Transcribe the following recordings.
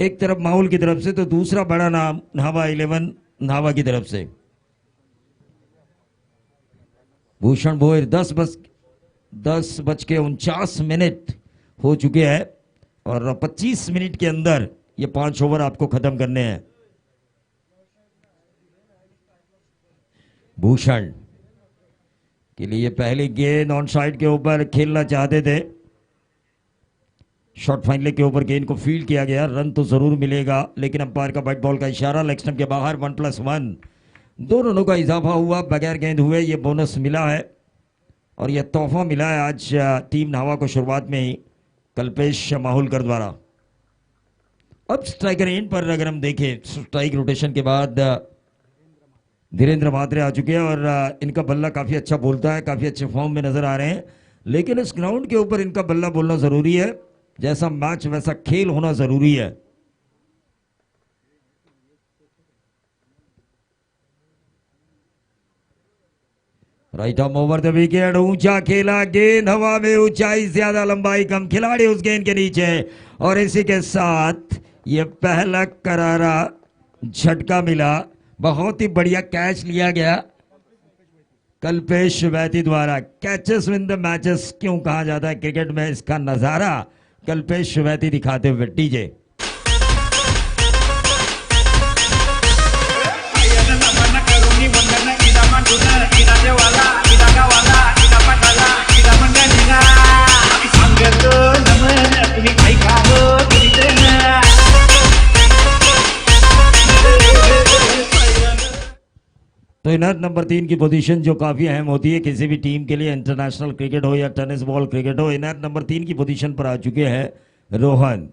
एक तरफ माहौल की तरफ से तो दूसरा बड़ा नाम न्हावा 11 न्हावा की तरफ से। भूषण भोयर 10:49 हो चुके हैं और 25 मिनट के अंदर ये 5 ओवर आपको खत्म करने हैं। भूषण के लिए पहले गेंद ऑन साइड के ऊपर खेलना चाहते थे, शॉर्ट फाइनल के ऊपर गेंद को फील्ड किया गया, रन तो जरूर मिलेगा लेकिन अंपायर का व्हाइट बॉल का इशारा, लेग स्टंप के बाहर 1+1 2 रनों का इजाफा हुआ, बगैर गेंद हुए ये बोनस मिला है और यह तोहफा मिला है आज टीम न्हावा को शुरुआत में ही कल्पेश माहुलकर द्वारा। अब स्ट्राइकर एंड पर अगर हम देखें, स्ट्राइक रोटेशन के बाद धीरेन्द्र म्हात्रे आ चुके हैं और इनका बल्ला काफी अच्छा बोलता है, काफी अच्छे फॉर्म में नजर आ रहे हैं, लेकिन इस ग्राउंड के ऊपर इनका बल्ला बोलना जरूरी है, जैसा मैच वैसा खेल होना जरूरी है। Right arm over the wicket, ऊंचा खेला, गेंद हवा में, ऊंचाई ज्यादा लंबाई कम, खिलाड़ी उस गेंद के नीचे और इसी के साथ ये पहला करारा झटका मिला। बहुत ही बढ़िया कैच लिया गया कल्पेश वैती द्वारा। कैचेस विन द मैचेस क्यों कहा जाता है क्रिकेट में, इसका नजारा कल्पेश वैती दिखाते हुए। टीजे तो इनर नंबर 3 की पोजीशन जो काफी अहम होती है किसी भी टीम के लिए, इंटरनेशनल क्रिकेट हो या टेनिस बॉल क्रिकेट हो, इनर नंबर 3 की पोजीशन पर आ चुके हैं रोहन।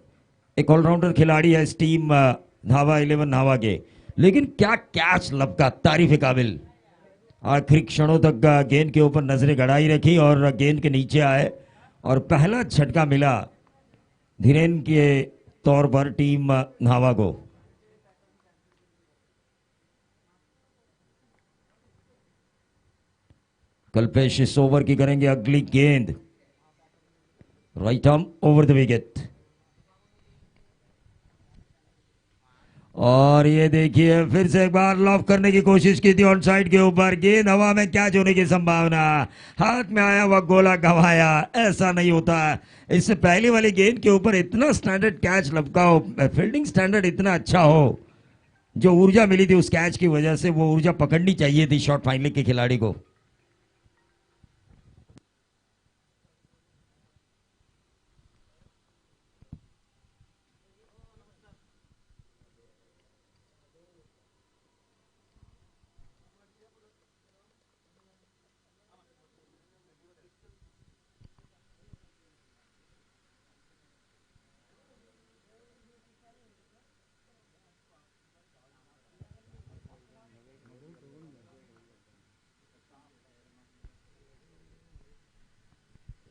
एक ऑलराउंडर खिलाड़ी है इस टीम न्हावा 11 न्हावा के, लेकिन क्या कैच लपका, तारीफ काबिल। आखिरी क्षणों तक गेंद के ऊपर नजरें गड़ाई रखी और गेंद के नीचे आए और पहला झटका मिला धीरेन के तौर पर टीम न्हावा को। कल्पेश इस ओवर की करेंगे अगली गेंद, right arm over the wicket और ये देखिए फिर से एक बार लॉफ करने की कोशिश की थी ऑन साइड के ऊपर, गेंद हवा में कैच होने की संभावना, हाथ में आया वह गोला गंवाया, ऐसा नहीं होता। इससे पहले वाली गेंद के ऊपर इतना स्टैंडर्ड कैच लपका हो, फील्डिंग स्टैंडर्ड इतना अच्छा हो, जो ऊर्जा मिली थी उस कैच की वजह से वो ऊर्जा पकड़नी चाहिए थी शॉर्ट फाइनल के खिलाड़ी को।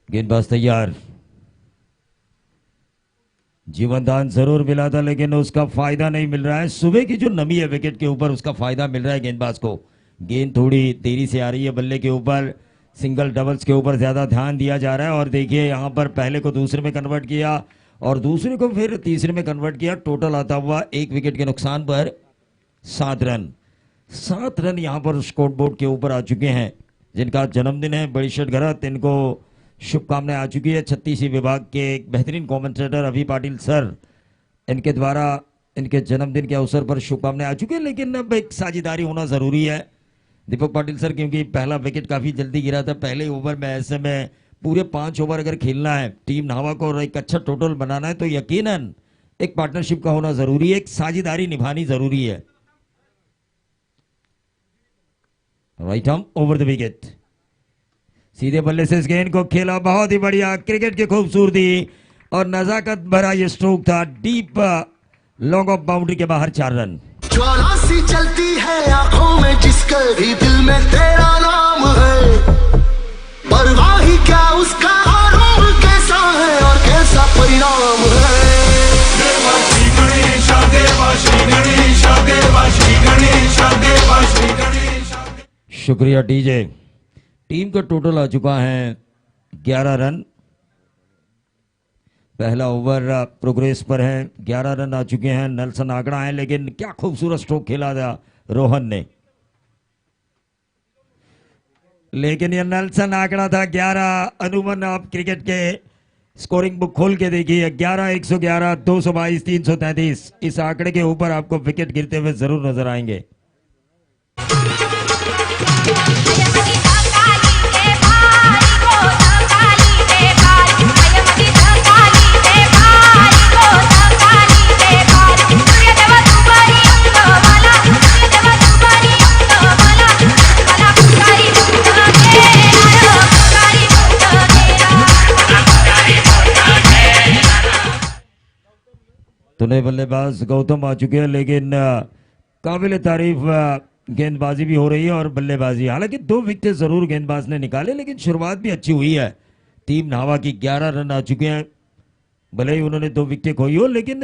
गेंदबाज तैयार, जीवनदान जरूर मिला था लेकिन उसका फायदा नहीं मिल रहा है। सुबह की जो नमी है विकेट के ऊपर उसका फायदा मिल रहा है गेंदबाज को। गेंद थोड़ी देरी से आ रही है बल्ले के ऊपर, सिंगल डबल्स के ऊपर ज्यादा ध्यान दिया जा रहा है और देखिए यहां पर पहले को दूसरे में कन्वर्ट किया और दूसरे को फिर तीसरे में कन्वर्ट किया। टोटल आता हुआ 1 विकेट के नुकसान पर 7 रन। 7 रन यहां पर स्कोर बोर्ड के ऊपर आ चुके हैं। जिनका जन्मदिन है बड़ी शर्ट गरत, इनको शुभकामनाएं आ चुकी है। 36 विभाग के एक बेहतरीन कमेंटेटर अभी पाटिल सर, इनके द्वारा इनके जन्मदिन के अवसर पर शुभकामनाएं आ चुकी है, लेकिन अब एक साझेदारी होना जरूरी है दीपक पाटिल सर, क्योंकि पहला विकेट काफी जल्दी गिरा था पहले ओवर में। ऐसे में पूरे 5 ओवर अगर खेलना है टीम न्हावा को और एक अच्छा टोटल बनाना है तो यकीनन एक पार्टनरशिप का होना जरूरी है, एक साझेदारी निभानी जरूरी है। Right arm over the wicket, सीधे बल्ले से इस गेंद को खेला, बहुत ही बढ़िया क्रिकेट की खूबसूरती और नजाकत भरा ये स्ट्रोक था, डीप लॉन्ग ऑफ बाउंड्री के बाहर 4 रन। ज्वाला सी चलती है आंखों में जिसके भी दिल में तेरा नाम है, परवाह ही क्या उसका आरोप कैसा है और कैसा परिणाम है। देवा श्री गणेश, देवा श्री गणेश, देवा श्री गणेश, देवा श्री गणेश। शुक्रिया डीजे। टीम का टोटल आ चुका है 11 रन। पहला ओवर प्रोग्रेस पर है, 11 रन आ चुके हैं। नेल्सन आंकड़ा है, लेकिन क्या खूबसूरत स्ट्रोक खेला था रोहन ने। लेकिन यह नेल्सन आंकड़ा था 11। अनूमन आप क्रिकेट के स्कोरिंग बुक खोल के देखिए, 11, 111, 222, 333। इस आंकड़े के ऊपर आपको विकेट गिरते हुए जरूर नजर आएंगे। तो नए बल्लेबाज गौतम आ चुके हैं, लेकिन काबिल तारीफ गेंदबाजी भी हो रही है और बल्लेबाजी। हालांकि 2 विकेट जरूर गेंदबाज ने निकाले, लेकिन शुरुआत भी अच्छी हुई है। टीम नावा की 11 रन आ चुके हैं। भले ही उन्होंने 2 विकेट खोई हो, लेकिन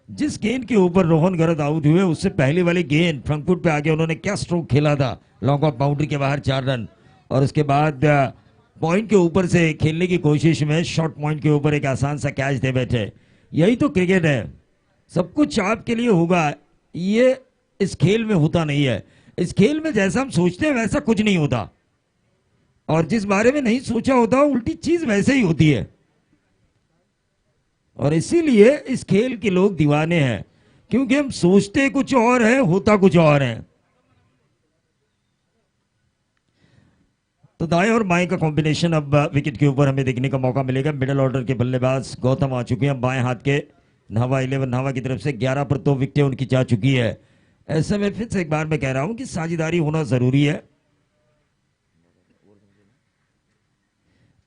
जिस गेंद के ऊपर रोहन गरत आउट हुए, उससे पहले वाली गेंद फ्रंट पे आके उन्होंने क्या स्ट्रोक खेला था। लॉन्ग ऑफ बाउंड्री के बाहर 4 रन, और उसके बाद पॉइंट के ऊपर से खेलने की कोशिश में शॉर्ट पॉइंट के ऊपर एक आसान सा कैच दे बैठे। यही तो क्रिकेट है, सब कुछ आपके लिए होगा। ये इस खेल में होता नहीं है। इस खेल में जैसा हम सोचते हैं वैसा कुछ नहीं होता, और जिस बारे में नहीं सोचा होता उल्टी चीज वैसे ही होती है। और इसीलिए इस खेल के लोग दीवाने हैं, क्योंकि हम सोचते कुछ और है, होता कुछ और है। तो दाएं और बाएं का कॉम्बिनेशन अब विकेट के ऊपर हमें देखने का मौका मिलेगा। मिडिल ऑर्डर के बल्लेबाज गौतम आ चुके हैं, बाएं हाथ के नावा 11 नावा की तरफ से 11 पर 2 विकेटें उनकी जा चुकी है। ऐसे में फिर से एक बार मैं कह रहा हूं कि साझेदारी होना जरूरी है।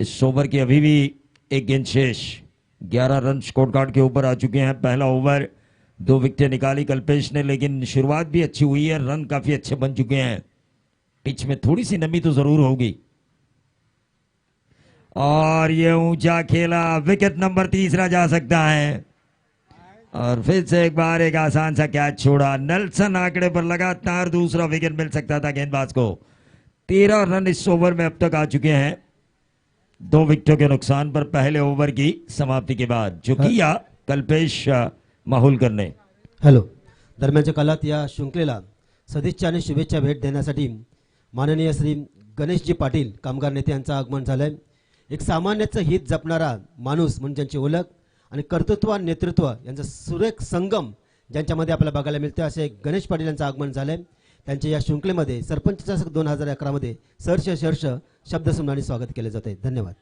इस ओवर की अभी भी एक गेंद शेष, 11 रन स्कोर कार्ड के ऊपर आ चुके हैं। पहला ओवर 2 विकेटें निकाली कल्पेश ने, लेकिन शुरुआत भी अच्छी हुई है। रन काफी अच्छे बन चुके हैं। पिच में थोड़ी सी नमी तो जरूर होगी। और ये ऊंचा खेला, विकेट नंबर 3 जा सकता है। और फिर से एक बार एक आसान सा कैच छोड़ा। नेल्सन आंकड़े पर लगातार दूसरा विकेट मिल सकता था गेंदबाज को। 13 रन इस ओवर में अब तक आ चुके हैं, 2 विकेटों के नुकसान पर पहले ओवर की समाप्ति के बाद, जो किया कल्पेश माहुलकर ने। हॅलो, दरम्यानच्या काळात या शृंखलेला सदिच्छा आणि शुभेच्छा भेट देण्यासाठी माननीय श्री गणेशजी पाटील कामगार नेते यांचं आगमन झालंय। एक सामान्याचं हित जपणारा माणूस म्हणून ज्यांची ओळख आणि कर्तृत्व आणि नेतृत्व यांचा सुरेख संगम ज्यांच्यामध्ये आपल्याला बघायला मिळते, असे गणेश पाटील यांचं आगमन झालंय। त्यांच्या या शृंखलेमध्ये सरपंच चषक 2011 मध्ये सहर्ष शब्दसन्मानी स्वागत केले जाते। धन्यवाद।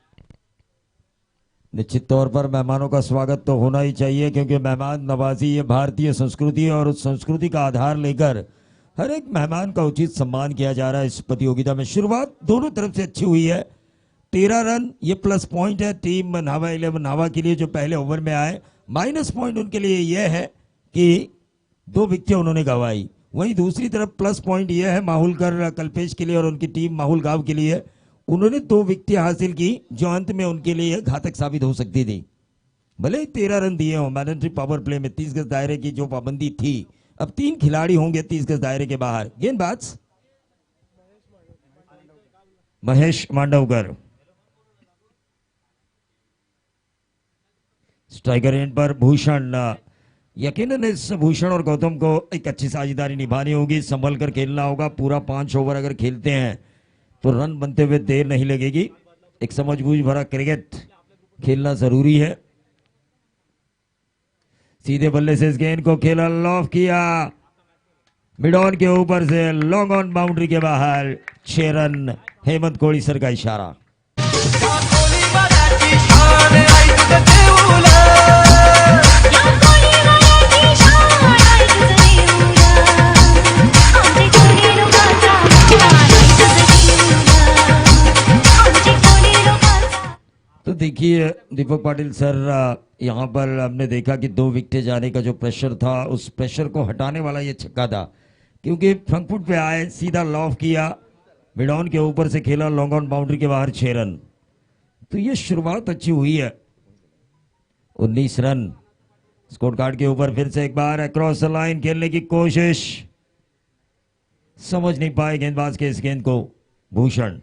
निश्चित तौर पर मेहमानों का स्वागत तो होना ही चाहिए, क्योंकि मेहमान नवाजी ये भारतीय संस्कृति है, और उस संस्कृति का आधार लेकर हर एक मेहमान का उचित सम्मान किया जा रहा है। इस प्रतियोगिता में शुरुआत दोनों तरफ से अच्छी हुई है। 13 रन ये प्लस पॉइंट है टीम नावा 11 नावा के लिए, जो पहले ओवर में आए। माइनस पॉइंट उनके लिए यह है कि 2 विकेटें उन्होंने गंवाई। वहीं दूसरी तरफ प्लस पॉइंट यह है माहुलकर कल्पेश के लिए और उनकी टीम माहुल गांव के लिए, उन्होंने 2 विकेटें हासिल की, जो अंत में उनके लिए घातक साबित हो सकती थी। भले ही 13 रन दिए हों, मैंडेटरी पावर प्ले में 30 गज दायरे की जो पाबंदी थी, अब 3 खिलाड़ी होंगे 30 गज दायरे के बाहर। गेंदबाज महेश मांडवकर, स्ट्राइकर एंड पर भूषण। यकीनन इस भूषण और गौतम को एक अच्छी साझेदारी निभानी होगी, संभल कर खेलना होगा। पूरा 5 ओवर अगर खेलते हैं तो रन बनते हुए देर नहीं लगेगी। एक समझबूझ भरा क्रिकेट खेलना जरूरी है। सीधे बल्ले से इस गेंद को खेला, लॉफ किया, मिड ऑन के ऊपर से लॉन्ग ऑन बाउंड्री के बाहर 6 रन। हेमंत कोड़ी सर का इशारा। तो देखिए दीपक पाटिल सर, यहाँ पर हमने देखा कि 2 विकेटें जाने का जो प्रेशर था, उस प्रेशर को हटाने वाला ये छक्का था, क्योंकि फ्रंट फुट पे आए, सीधा लॉफ किया, मिड ऑन के ऊपर से खेला, लॉन्ग ऑन बाउंड्री के बाहर 6 रन। तो ये शुरुआत अच्छी हुई है। 19 रन स्कोर कार्ड के ऊपर। फिर से एक बार अक्रॉस द लाइन खेलने की कोशिश, समझ नहीं पाए गेंदबाज के इस गेंद को भूषण।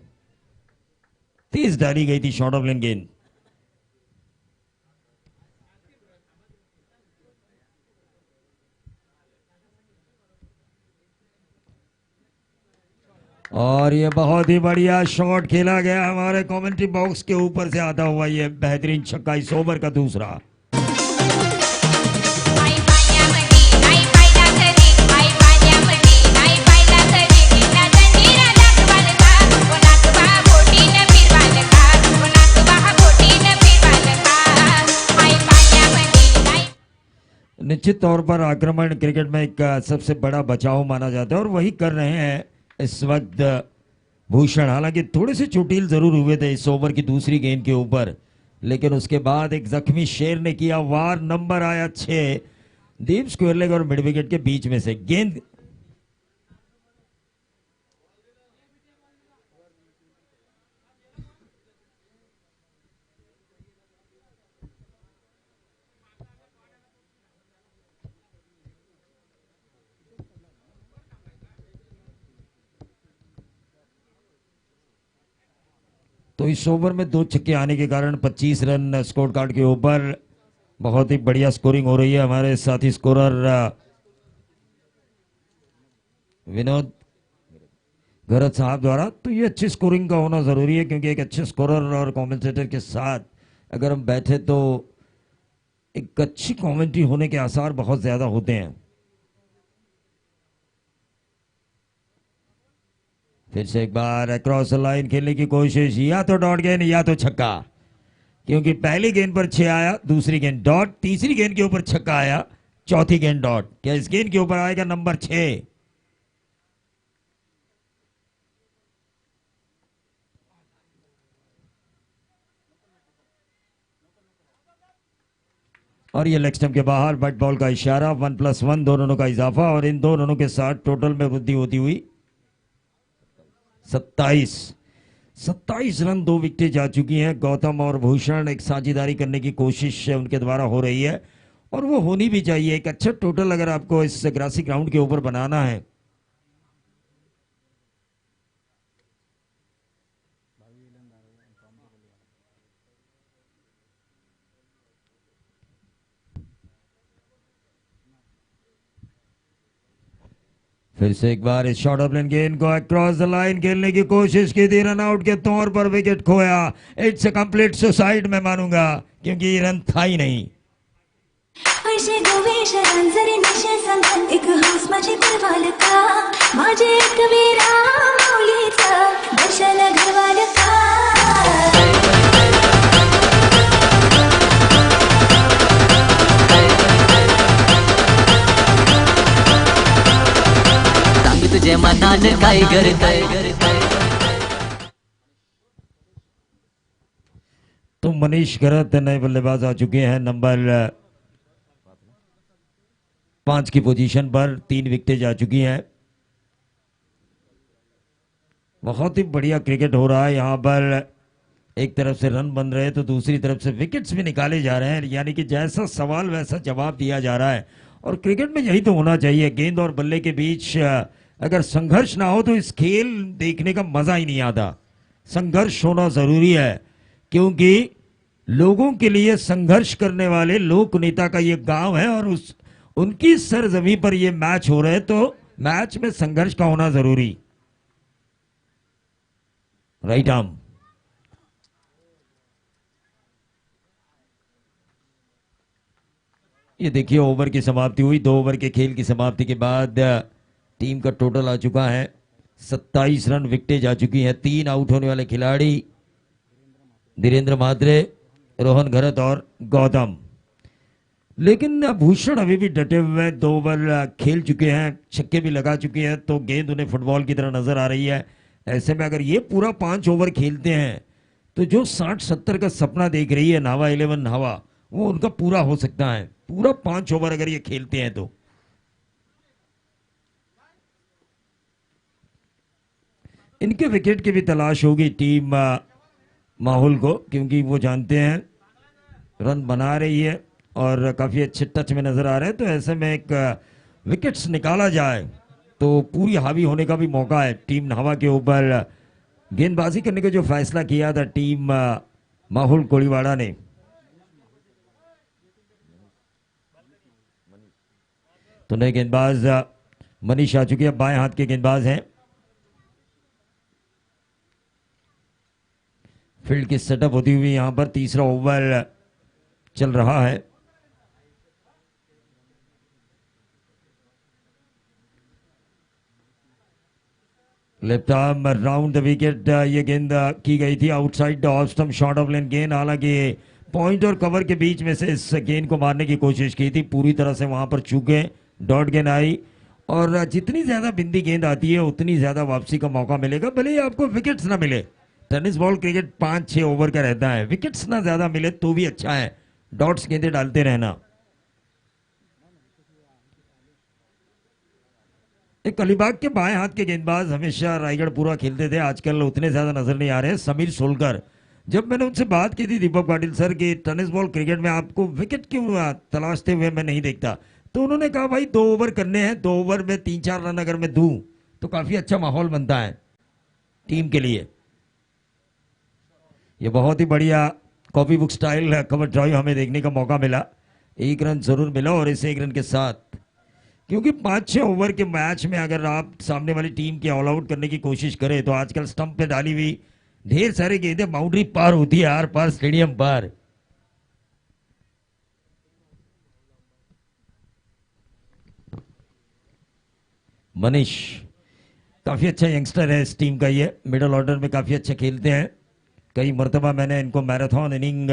तेज डाली गई थी शॉर्ट ऑफ लेन गेंद। और ये बहुत ही बढ़िया शॉट खेला गया हमारे कमेंट्री बॉक्स के ऊपर से आता हुआ ये बेहतरीन छक्का इस ओवर का दूसरा। आई पाण्यामध्ये नाही पाहिला तरी आई पाण्यामध्ये नाही पाहिला तरी निना जंजीरा दाखवाल का कोणाकबा बोटीने फिरवाल का कोणाकबा बोटीने फिरवाल का आई पाण्यामध्ये नाही। निश्चित तौर पर आक्रमण क्रिकेट में एक सबसे बड़ा बचाव माना जाता है और वही कर रहे हैं इस वक्त भूषण। हालांकि थोड़े से चोटिल जरूर हुए थे इस ओवर की दूसरी गेंद के ऊपर, लेकिन उसके बाद एक जख्मी शेर ने किया वार। नंबर आया 6 दीप स्क्वायर लेग और मिड विकेट के बीच में से गेंद। तो इस ओवर में 2 छक्के आने के कारण 25 रन स्कोर कार्ड के ऊपर बहुत ही बढ़िया स्कोरिंग हो रही है हमारे साथी स्कोरर विनोद गरत साहब द्वारा। तो ये अच्छी स्कोरिंग का होना जरूरी है, क्योंकि एक अच्छे स्कोरर और कमेंटेटर के साथ अगर हम बैठे तो एक अच्छी कमेंट्री होने के आसार बहुत ज्यादा होते हैं। फिर से एक बार अक्रॉस लाइन खेलने की कोशिश, या तो डॉट गेंद या तो छक्का, क्योंकि पहली गेंद पर 6 आया, दूसरी गेंद डॉट, तीसरी गेंद के ऊपर छक्का आया, चौथी गेंद डॉट। क्या इस गेंद के ऊपर आएगा नंबर 6? और ये लेग स्टंप के बाहर बट बॉल का इशारा। 1+1 2 रनों का इजाफा और इन 2 रनों के साथ टोटल में वृद्धि होती हुई 27 रन। 2 विकेटें जा चुकी हैं। गौतम और भूषण एक साझेदारी करने की कोशिश उनके द्वारा हो रही है और वो होनी भी चाहिए। एक अच्छा टोटल अगर आपको इस ग्रासी ग्राउंड के ऊपर बनाना है फिर से एक बार इस शॉर्ट ऑफ लेन गेंद को अक्रॉस द लाइन खेलने की कोशिश की थी, रन आउट के तौर पर विकेट खोया। इट्स अ कंप्लीट सुसाइड मैं मानूंगा, क्योंकि ये रन था ही नहीं। पैसे गोवेश जरी नशे संग एक हास माझे करवाल का माझे एक वीरा माऊलीचा दर्शन घडवाल का सांग तुझे मनान काय करताय। तो मनीष घरत नए बल्लेबाज आ चुके हैं नंबर 5 की पोजीशन पर। 3 विकेटें जा चुकी हैं। बहुत ही बढ़िया क्रिकेट हो रहा है यहाँ पर। एक तरफ से रन बन रहे हैं तो दूसरी तरफ से विकेट्स भी निकाले जा रहे हैं, यानी कि जैसा सवाल वैसा जवाब दिया जा रहा है। और क्रिकेट में यही तो होना चाहिए। गेंद और बल्ले के बीच अगर संघर्ष ना हो तो इस खेल देखने का मजा ही नहीं आता। संघर्ष होना जरूरी है, क्योंकि लोगों के लिए संघर्ष करने वाले लोक नेता का ये गांव है और उनकी सरजमी पर ये मैच हो रहे हैं, तो मैच में संघर्ष का होना जरूरी। राइट आर्म ये देखिए ओवर की समाप्ति हुई। 2 ओवर के खेल की समाप्ति के बाद टीम का टोटल आ चुका है 27 रन। विकेटें जा चुकी हैं। 3 आउट होने वाले खिलाड़ी धीरेन्द्र म्हात्रे, रोहन घरत और गौतम। लेकिन भूषण अभी भी डटे हुए हैं। 2 ओवर खेल चुके हैं, छक्के भी लगा चुके हैं, तो गेंद उन्हें फुटबॉल की तरह नजर आ रही है। ऐसे में अगर ये पूरा 5 ओवर खेलते हैं तो जो 60-70 का सपना देख रही है नावा 11 नावा, वो उनका पूरा हो सकता है। पूरा 5 ओवर अगर ये खेलते हैं तो। इनके विकेट की भी तलाश होगी टीम माहौल को, क्योंकि वो जानते हैं रन बना रही है और काफी अच्छे टच में नजर आ रहे हैं। तो ऐसे में एक विकेट्स निकाला जाए तो पूरी हावी होने का भी मौका है टीम नावा के ऊपर। गेंदबाजी करने का जो फैसला किया था टीम माहौल कोड़ीवाड़ा ने, तो नए गेंदबाज मनीष आ चुके हैं, बाएं हाथ के गेंदबाज हैं। फील्ड की सेटअप होती हुई यहां पर तीसरा ओवर चल रहा है। Left arm round the wicket, ये गेंद की गई थी outside the off stump, short of length गेंद। हालांकि पॉइंट और कवर के बीच में से इस गेंद को मारने की कोशिश की थी, पूरी तरह से वहां पर चूके डॉट गेंद आई। और जितनी ज्यादा बिंदी गेंद आती है उतनी ज्यादा वापसी का मौका मिलेगा, भले ही आपको विकेट्स ना मिले। टेनिस बॉल क्रिकेट 5-6 ओवर का रहता है, विकेट्स ना ज्यादा मिले तो भी अच्छा है, डॉट्स गेंदें डालते रहना। एक अलीबाग के बाएं हाथ के गेंदबाज हमेशा रायगढ़ पूरा खेलते थे, आजकल उतने ज्यादा नजर नहीं आ रहे हैं, समीर सोलकर। जब मैंने उनसे बात की थी दीपक पाटिल सर की टेनिस बॉल क्रिकेट में आपको विकेट क्यों तलाशते हुए मैं नहीं देखता, तो उन्होंने कहा भाई 2 ओवर करने हैं, 2 ओवर में 3-4 रन अगर मैं दूं तो काफी अच्छा माहौल बनता है टीम के लिए। ये बहुत ही बढ़िया copy book style cover drive हमें देखने का मौका मिला। 1 रन जरूर मिला और इस 1 रन के साथ, क्योंकि 5-6 ओवर के मैच में अगर आप सामने वाली टीम की ऑल आउट करने की कोशिश करें तो आजकल स्टंप पे डाली हुई ढेर सारी गेंदें बाउंड्री पार होती है, आर पार स्टेडियम पार। मनीष काफी अच्छा यंगस्टर है इस टीम का, ये मिडिल ऑर्डर में काफी अच्छा खेलते हैं, कई मरतबा मैंने इनको मैराथन इनिंग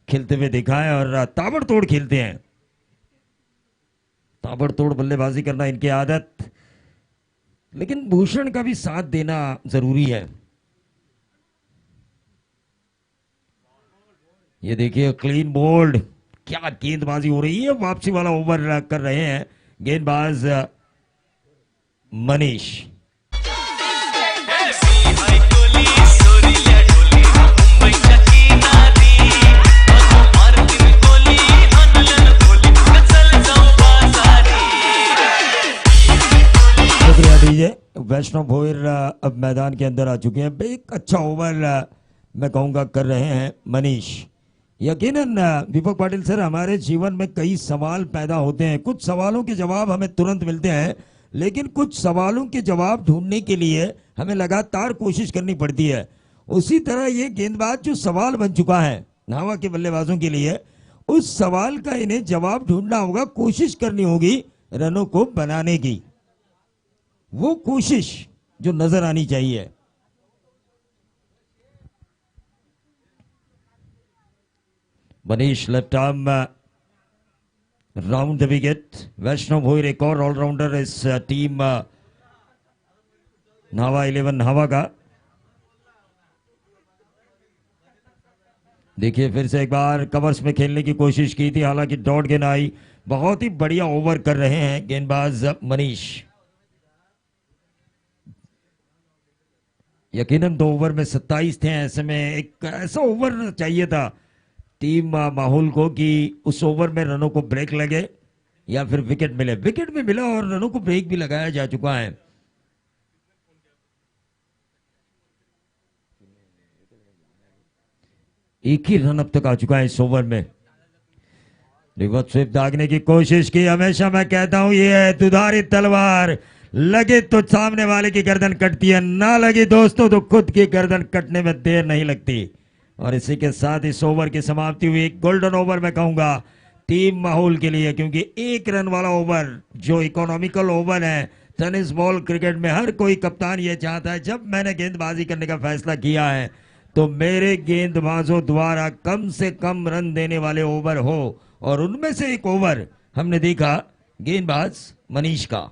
खेलते हुए देखा है और ताबड़तोड़ खेलते हैं, ताबड़तोड़ बल्लेबाजी करना इनकी आदत। लेकिन भूषण का भी साथ देना जरूरी है। ये देखिए क्लीन बोल्ड, क्या गेंदबाजी हो रही है, वापसी वाला ओवर कर रहे हैं गेंदबाज मनीष। वैष्णव भोईर अब मैदान के अंदर आ चुके हैं, एक अच्छा ओवर मैं कहूंगा कर रहे हैं मनीष। यकीनन दीपक पाटिल सर, हमारे जीवन में कई सवाल पैदा होते हैं, कुछ सवालों के जवाब हमें तुरंत मिलते हैं, लेकिन कुछ सवालों के जवाब ढूंढने के लिए हमें लगातार कोशिश करनी पड़ती है। उसी तरह ये गेंदबाज जो सवाल बन चुका है नावा के बल्लेबाजों के लिए, उस सवाल का इन्हें जवाब ढूंढना होगा, कोशिश करनी होगी रनों को बनाने की, वो कोशिश जो नजर आनी चाहिए। Manish left arm round the wicket. Vaishnav Bhoir एक और ऑलराउंडर इस टीम नावा 11 नावा का। देखिए फिर से एक बार कवर्स में खेलने की कोशिश की थी, हालांकि डॉट गेंद आई। बहुत ही बढ़िया ओवर कर रहे हैं गेंदबाज मनीष। यकीनन 2 ओवर में 27 थे, ऐसे में एक ऐसा ओवर चाहिए था टीम माहौल को कि उस ओवर में रनों को ब्रेक लगे या फिर विकेट मिले। विकेट भी मिला और रनों को ब्रेक भी लगाया जा चुका है। एक ही रन अब तक आ चुका है इस ओवर में। रिवर्स स्वीप दागने की कोशिश की, हमेशा मैं कहता हूं ये है दुधारी तलवार, लगे तो सामने वाले की गर्दन कटती है, ना लगी दोस्तों तो खुद की गर्दन कटने में देर नहीं लगती। और इसी के साथ इस ओवर की समाप्ति हुई। गोल्डन ओवर मैं कहूंगा टीम माहौल के लिए, क्योंकि 1 रन वाला ओवर जो इकोनॉमिकल ओवर है टेनिस बॉल क्रिकेट में, हर कोई कप्तान ये चाहता है जब मैंने गेंदबाजी करने का फैसला किया है तो मेरे गेंदबाजों द्वारा कम से कम रन देने वाले ओवर हो, और उनमें से एक ओवर हमने देखा गेंदबाज मनीष का।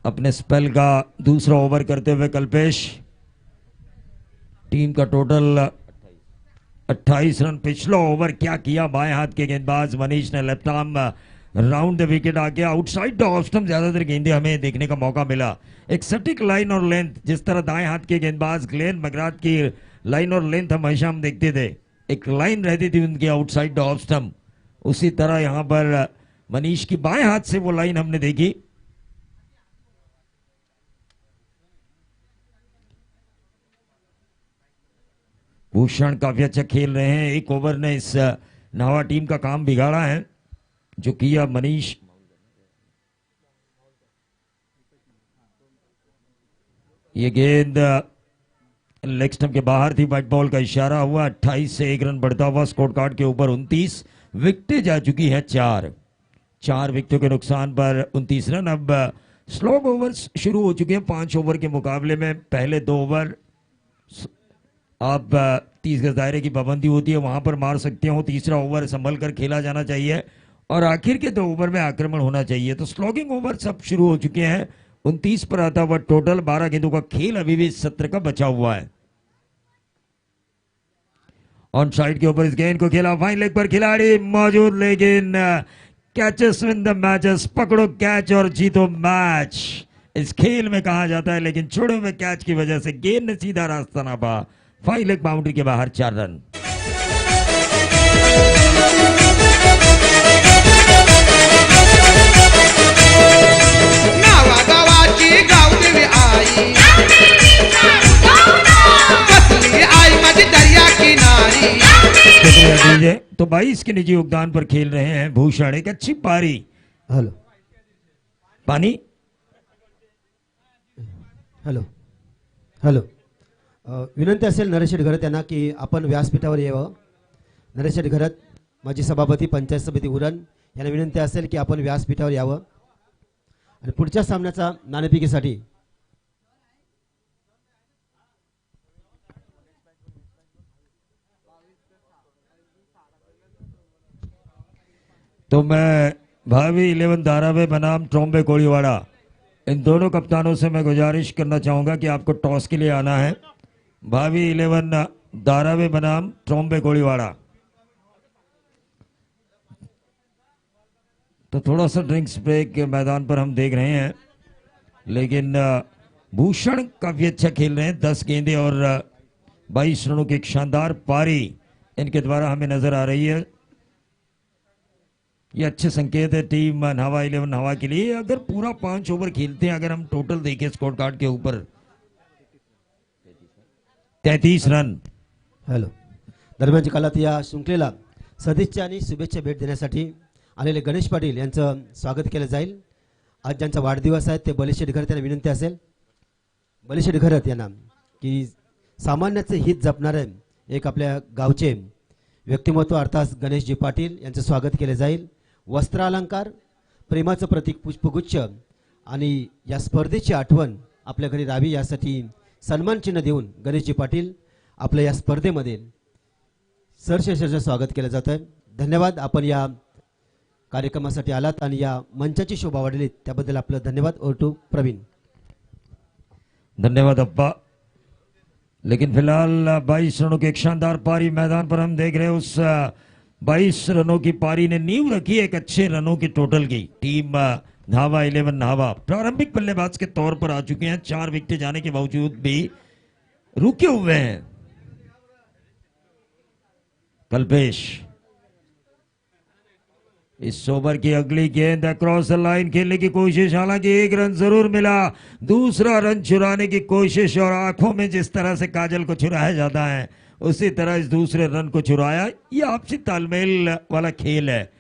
अपने स्पेल का दूसरा ओवर करते हुए कल्पेश, टीम का टोटल 28 रन। पिछला ओवर क्या किया बाएं हाथ के गेंदबाज मनीष ने, left arm round the wicket आके आउटसाइड द ऑफ स्टंप ज्यादातर गेंदें हमें देखने का मौका मिला। एक सटीक लाइन और लेंथ, जिस तरह दाएं हाथ के गेंदबाज ग्लेन मैकग्राथ की लाइन और लेंथ हमेशा हम देखते थे, एक लाइन रहती थी उनकी आउटसाइड द ऑफ स्टंप, उसी तरह यहां पर मनीष की बाएं हाथ से वो लाइन हमने देखी। भूषण काफी अच्छा खेल रहे हैं, एक ओवर ने इस नावा टीम का काम बिगाड़ा है जो किया मनीष। ये गेंद लेग स्टंप के बाहर थी, व्हाइट बॉल का इशारा हुआ। 28 से 1 रन बढ़ता हुआ स्कोर कार्ड के ऊपर 29 विकेटें जा चुकी हैं। 4 विकेटों के नुकसान पर 29 रन। अब स्लॉग ओवर्स शुरू हो चुके हैं 5 ओवर के मुकाबले में। पहले 2 ओवर आप 30 गज दायरे की पाबंदी होती है, वहां पर मार सकते हो। तीसरा ओवर संभल कर खेला जाना चाहिए और आखिर के 2 ओवर में आक्रमण होना चाहिए। तो स्लॉगिंग ओवर सब शुरू हो चुके हैं। 29 पर आता हुआ टोटल। 12 गेंदों का खेल अभी भी इस सत्र का बचा हुआ है। ऑन साइड के ऊपर इस गेंद को खेला, फाइन लेग पर खिलाड़ी मौजूद, लेकिन कैचेस विन द मैचेस, पकड़ो कैच और जीतो मैच इस खेल में कहा जाता है। लेकिन छोड़े हुए कैच की वजह से गेंद ने सीधा रास्ता ना पा। फाइन लेग बाउंड्री के बाहर 4 रन। नावा गावाची गावली आई, कसली आई माझी दर्या किनारी। शुक्रिया डीजे। तो 22 के निजी योगदान पर खेल रहे हैं भूषण। एक अच्छी पारी। हॅलो पानी हॅलो हॅलो विनंती असेल नरेश शेठ घरत यांना की आपण व्यासपीठावर यावं. नरेश शेठ घरत, माजी सभापती पंचायत समिती उरण यांना विनंती असेल की आपण व्यासपीठावर यावं आणि पुढच्या सामन्याचा नाणेफेकीसाठी तो मैं भावी 11 धारावे बनाम ट्रॉम्बे कोड़ीवाड़ा, इन दोनों कप्तानों से मैं गुजारिश करना चाहूंगा कि आपको टॉस के लिए आना है। भावी 11 धारावे बनाम ट्रॉम्बे कोड़ीवाड़ा। तो थोड़ा सा ड्रिंक्स ब्रेक मैदान पर हम देख रहे हैं, लेकिन भूषण काफी अच्छा खेल रहे हैं। 10 गेंदे और 22 रनों की एक शानदार पारी इनके द्वारा हमें नजर आ रही है। ये अच्छे संकेत है टीम न्हावा 11 न्हावा के लिए। अगर पूरा 5 ओवर खेलते हैं, अगर हम टोटल देखें स्कोर कार्ड के ऊपर 33 रन। हॅलो दरम्यानच्या काळात या शृंखलेला सदिच्छा आणि शुभेच्छा भेट देण्यासाठी आलेले गणेश पाटील यांचं स्वागत केलं जाईल. आज ज्यांचा वाढदिवस आहे ते बलिशेठ घरत यांना विनंती असेल, बलिशेठ घरत यांना की सामान्याचे हित जपणारे एक आपल्या गावचे व्यक्तिमत्व अर्थात गणेशजी पाटील यांचं स्वागत केले जाईल. वस्त्रालंकार, प्रेमाचं प्रतीक पुष्पगुच्छ आणि या स्पर्धेची आठवण आपल्या घरी राहावी यासाठी सन्मान चिन्ह देऊन गणेशजी पाटील आपल्या या स्पर्धेमध्ये सरसेशचं स्वागत केलं जात आहे. धन्यवाद, आपण या कार्यक्रमासाठी आलात आणि या मंचाची शोभा वाढली त्याबद्दल आपलं धन्यवाद. Over to Praveen. धन्यवाद अप्पा। लेकिन फिलहाल 22 रनों की एक शानदार पारी मैदान पर हम देख रहे हैं। उस 22 रनों की पारी ने नींव रखी एक अच्छे रनों की टोटल की। टीम न्हावा 11 न्हावा प्रारंभिक बल्लेबाज के तौर पर आ चुके हैं। 4 विकेट जाने के बावजूद भी रुके हुए हैं। कल्पेश, इस ओवर की अगली गेंद अक्रॉस द लाइन खेलने की कोशिश, हालांकि 1 रन जरूर मिला। दूसरा रन चुराने की कोशिश और आंखों में जिस तरह से काजल को चुराया जाता है उसी तरह इस दूसरे रन को चुराया। ये आपसी तालमेल वाला खेल है।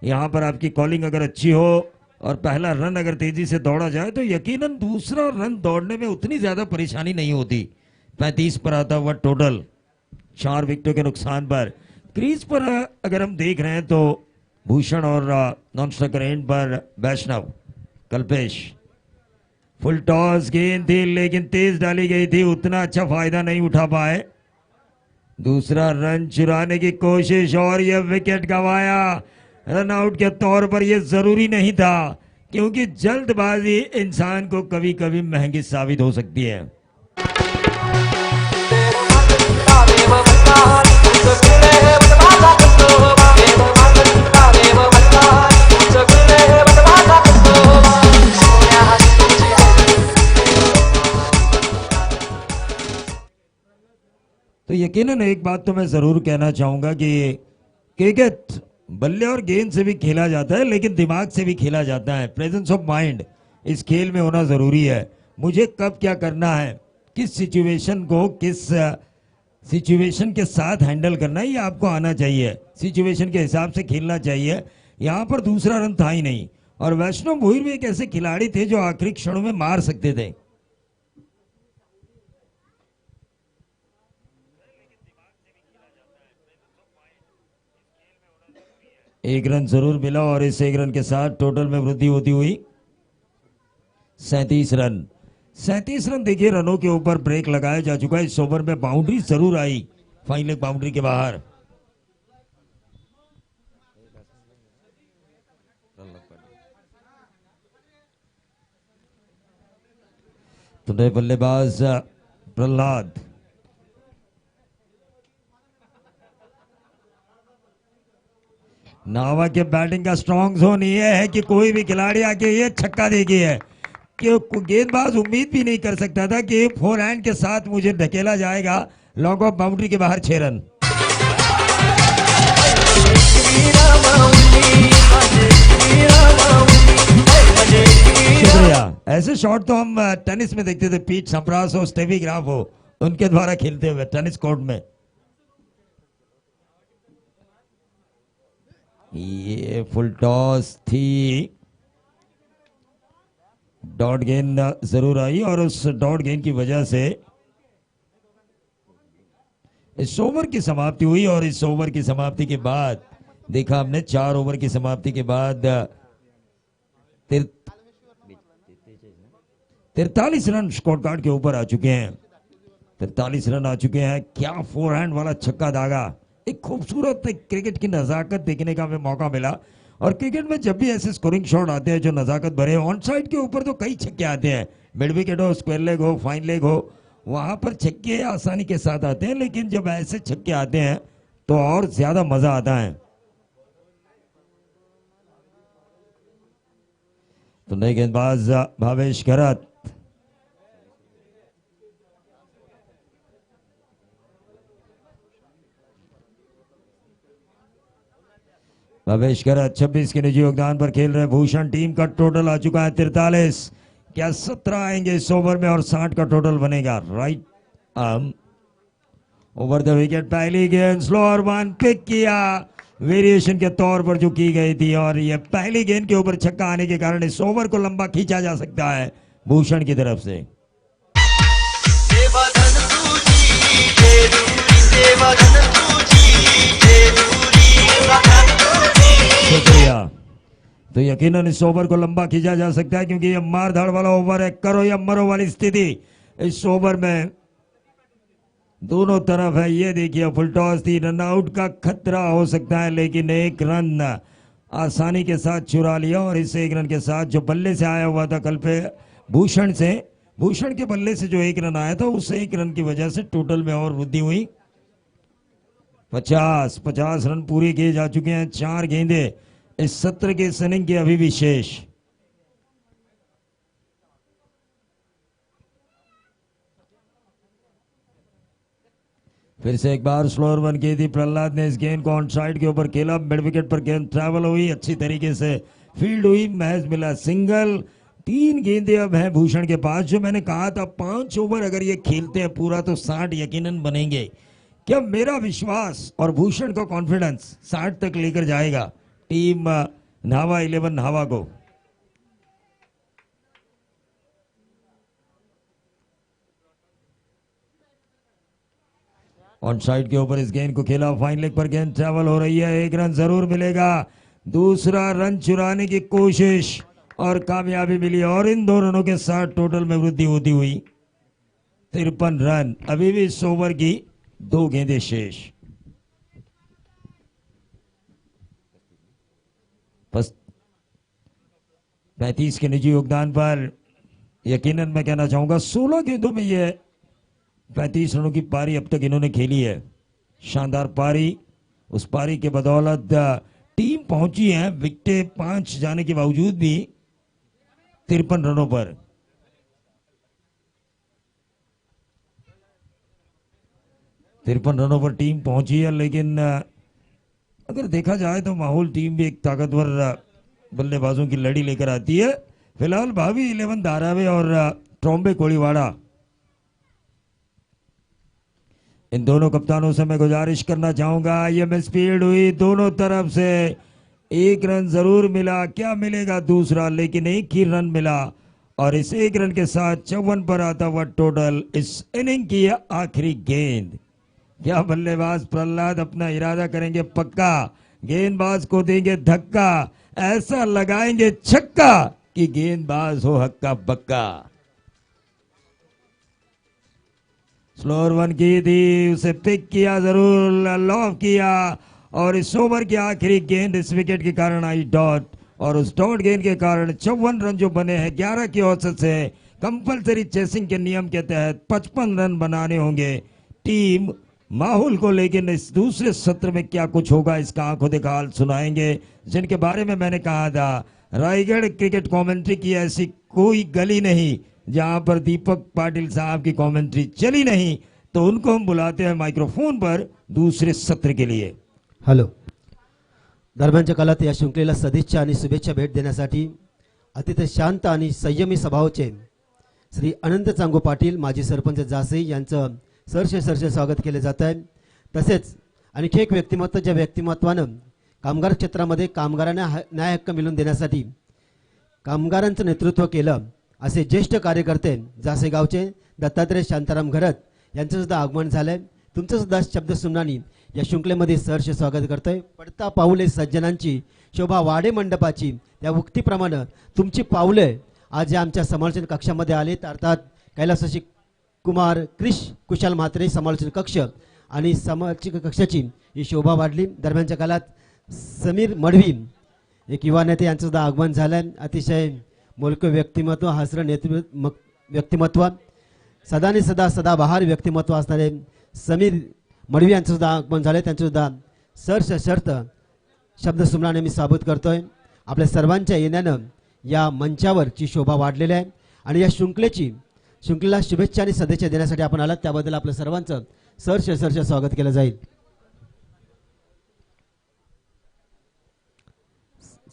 यहां पर आपकी कॉलिंग अगर अच्छी हो और पहला रन अगर तेजी से दौड़ा जाए तो यकीनन दूसरा रन दौड़ने में उतनी ज्यादा परेशानी नहीं होती। 35 पर आता हुआ टोटल 4 विकेटों के नुकसान पर। क्रीज पर अगर हम देख रहे हैं तो भूषण और नॉन स्ट्राइकर एंड पर वैष्णव। कल्पेश, फुल टॉस गेंद थी लेकिन तेज डाली गई थी, उतना अच्छा फायदा नहीं उठा पाए। दूसरा रन चुराने की कोशिश और यह विकेट गंवाया। रन आउट के तौर पर यह जरूरी नहीं था, क्योंकि जल्दबाजी इंसान को कभी कभी महंगी साबित हो सकती है। तो यकीनन एक बात तो मैं जरूर कहना चाहूंगा कि क्रिकेट बल्ले और गेंद से भी खेला जाता है, लेकिन दिमाग से भी खेला जाता है। प्रेजेंस ऑफ माइंड इस खेल में होना जरूरी है। मुझे कब क्या करना है, किस सिचुएशन को किस सिचुएशन के साथ हैंडल करना है, ये आपको आना चाहिए। सिचुएशन के हिसाब से खेलना चाहिए। यहां पर दूसरा रन था ही नहीं, और वैष्णव भोईर भी एक ऐसे खिलाड़ी थे जो आखिरी क्षणों में मार सकते थे। एक रन जरूर मिला और इस एक रन के साथ टोटल में वृद्धि होती हुई 37 रन। 37 रन देखिए, रनों के ऊपर ब्रेक लगाया जा चुका है। इस ओवर में बाउंड्री जरूर आई, फाइन लेग बाउंड्री के बाहर। तो नए बल्लेबाज प्रहलाद, नावा के बैटिंग का स्ट्रॉन्ग जोन ये है कि कोई भी खिलाड़ी आके ये छक्का देगी है कि गेंदबाज उम्मीद भी नहीं कर सकता था कि फोर हैंड के साथ मुझे ढकेला जाएगा लॉन्ग ऑफ बाउंड्री के बाहर 6 रन। शुक्रिया। ऐसे शॉट तो हम टेनिस में देखते थे, पीट सम्प्रास हो, स्टेफी ग्राफ हो, उनके द्वारा खेलते हुए टेनिस कोर्ट में। ये फुल टॉस थी, डॉट गेंद जरूर आई और उस डॉट गेंद की वजह से इस ओवर की समाप्ति हुई। और इस ओवर की समाप्ति के बाद देखा हमने 4 ओवर की समाप्ति के बाद 43 रन स्कोर कार्ड के ऊपर आ चुके हैं। 43 रन आ चुके हैं। क्या फोर हैंड वाला छक्का दागा, एक खूबसूरत क्रिकेट की नजाकत देखने का हमें मौका मिला। और क्रिकेट में जब भी ऐसे स्कोरिंग शॉट आते हैं जो नजाकत भरे, ऑन साइड के ऊपर तो कई छक्के आते हैं, मिड विकेट हो, स्क्वायर लेग हो, फाइन लेग हो, वहां पर छक्के आसानी के साथ आते हैं। लेकिन जब ऐसे छक्के आते हैं तो और ज्यादा मजा आता है। तो नए गेंदबाज भावेश खरत, भावेश खरत 26 के निजी योगदान पर खेल रहे भूषण। टीम का टोटल आ चुका है 43। क्या 17 आएंगे इस ओवर में और 60 का टोटल बनेगा। Right arm over the wicket, पहली गेंद स्लोअर वन पिक किया, वेरिएशन के तौर पर जो की गई थी, और ये पहली गेंद के ऊपर छक्का आने के कारण इस ओवर को लंबा खींचा जा सकता है भूषण की तरफ से। शुक्रिया। तो यकीनन इस ओवर को लंबा खींचा जा सकता है क्योंकि ये मार धाड़ वाला ओवर है, करो या मरो वाली स्थिति इस ओवर में दोनों तरफ है। ये देखिए फुल टॉस थी, रन आउट का खतरा हो सकता है, लेकिन एक रन आसानी के साथ चुरा लिया। और इस एक रन के साथ जो बल्ले से आया हुआ था कल पे भूषण से, भूषण के बल्ले से जो एक रन आया था, उस एक रन की वजह से टोटल में और वृद्धि हुई। 50 रन पूरे किए जा चुके हैं। 4 गेंदे इस सत्र के इनिंग के अभी भी शेष। फिर से एक बार स्लोअर वन की थी, प्रहलाद ने इस गेंद को ऑन साइड के ऊपर खेला, मिड विकेट पर गेंद ट्रैवल हुई, अच्छी तरीके से फील्ड हुई, महज मिला सिंगल। 3 गेंदे अब हैं भूषण के पास। जो मैंने कहा था 5 ओवर अगर ये खेलते हैं पूरा तो 60 यकीनन बनेंगे। क्या मेरा विश्वास और भूषण का कॉन्फिडेंस 60 तक लेकर जाएगा टीम न्हावा 11 न्हावा को। ऑन साइड के ऊपर इस गेंद को खेला, फाइन लेग पर गेंद ट्रैवल हो रही है, 1 रन जरूर मिलेगा। दूसरा रन चुराने की कोशिश और कामयाबी मिली और इन 2 रनों के साथ टोटल में वृद्धि होती हुई 53 रन। अभी भी इस ओवर की 2 गेंदें शेष। 35 के निजी योगदान पर यकीनन मैं कहना चाहूंगा 16 गेंदों में ये 35 रनों की पारी अब तक इन्होंने खेली है। शानदार पारी, उस पारी के बदौलत टीम पहुंची है विकेट 5 जाने के बावजूद भी 53 रनों पर। रनों पर टीम पहुंची है, लेकिन अगर देखा जाए तो माहौल टीम भी एक ताकतवर बल्लेबाजों की लड़ी लेकर आती है। फिलहाल भावी 11 धारावे और ट्रॉम्बे कोड़ीवाड़ा, इन दोनों कप्तानों से मैं गुजारिश करना चाहूंगा, ये में स्पीड हुई दोनों तरफ से, 1 रन जरूर मिला, क्या मिलेगा दूसरा, लेकिन 1 ही रन मिला। और इस 1 रन के साथ 54 पर आता हुआ टोटल इस इनिंग की आखिरी गेंद। क्या बल्लेबाज प्रहलाद अपना इरादा करेंगे पक्का गेंदबाज को देंगे धक्का, ऐसा लगाएंगे छक्का कि गेंदबाज हो हक्का बक्का। स्लोअर वन की थी, उसे पिक किया, जरूर लॉफ किया और इस ओवर की आखिरी गेंद इस विकेट के कारण आई डॉट और उस डॉट गेंद के कारण 54 रन जो बने हैं 11 की औसत से। कंपलसरी चेसिंग के नियम के तहत 55 रन बनाने होंगे टीम माहौल को, लेकिन इस दूसरे सत्र में क्या कुछ होगा इसका आंखों देखा हाल सुनाएंगे, जिनके बारे में मैंने कहा था रायगढ़ क्रिकेट कमेंट्री की ऐसी कोई गली नहीं जहां पर दीपक पाटिल साहब की कमेंट्री चली नहीं, तो उनको हम बुलाते हैं माइक्रोफोन पर दूसरे सत्र के लिए। हॅलो, दरम्यानच्या काळात या शृंखलेला सदिच्छा आणि शुभेच्छा भेट देण्यासाठी अतिशय शांत आणि संयमी स्वभावाचे श्री अनंत चांगू पाटील माजी सरपंच जासई यांचं सहर्ष स्वागत केले जात आहे। तसेच आणखी एक व्यक्तिमत्व, ज्या व्यक्तिमत्वानं कामगार क्षेत्रामध्ये कामगारांना न्याय हक्क मिळवून देण्यासाठी कामगारांचं नेतृत्व केलं असे ज्येष्ठ कार्यकर्ते जासे गावचे दत्तात्रय शांताराम घरत यांचं सुद्धा आगमन झालंय। तुमचं सुद्धा शब्द सुमनानी या शृंखलेमध्ये सहर्ष स्वागत करतोय। पडता पाऊले सज्जनांची शोभा वाडे मंडपाची, त्या उक्तीप्रमाणे तुमची पाऊले आज या आमच्या समालोचन कक्षामध्ये आलेत। अर्थात कैलासवासी कुमार कुशाल म्हात्रे समालोचन कक्ष आणि समालोचन कक्षाची ही शोभा वाढली। दरम्यानच्या काळात समीर मडवी एक युवा नेते यांचं सुद्धा आगमन झालंय। अतिशय मोलकं व्यक्तिमत्व, हसरं व्यक्तिमत्व, सदानी सदाबहार व्यक्तिमत्व असणारे समीर मडवी यांचं सुद्धा आगमन झाले। त्यांचं सुद्धा शर्त शब्द सुमनाने मी साबूत करतोय। आपल्या सर्वांच्या येण्यानं या मंचावरची शोभा वाढलेली आहे आणि या शृंखलेला शुभेच्छा आणि सदिच्छा देण्यासाठी आपण आलात, त्याबद्दल आपल्या सर्वांचं सहर्ष स्वागत केलं जाईल।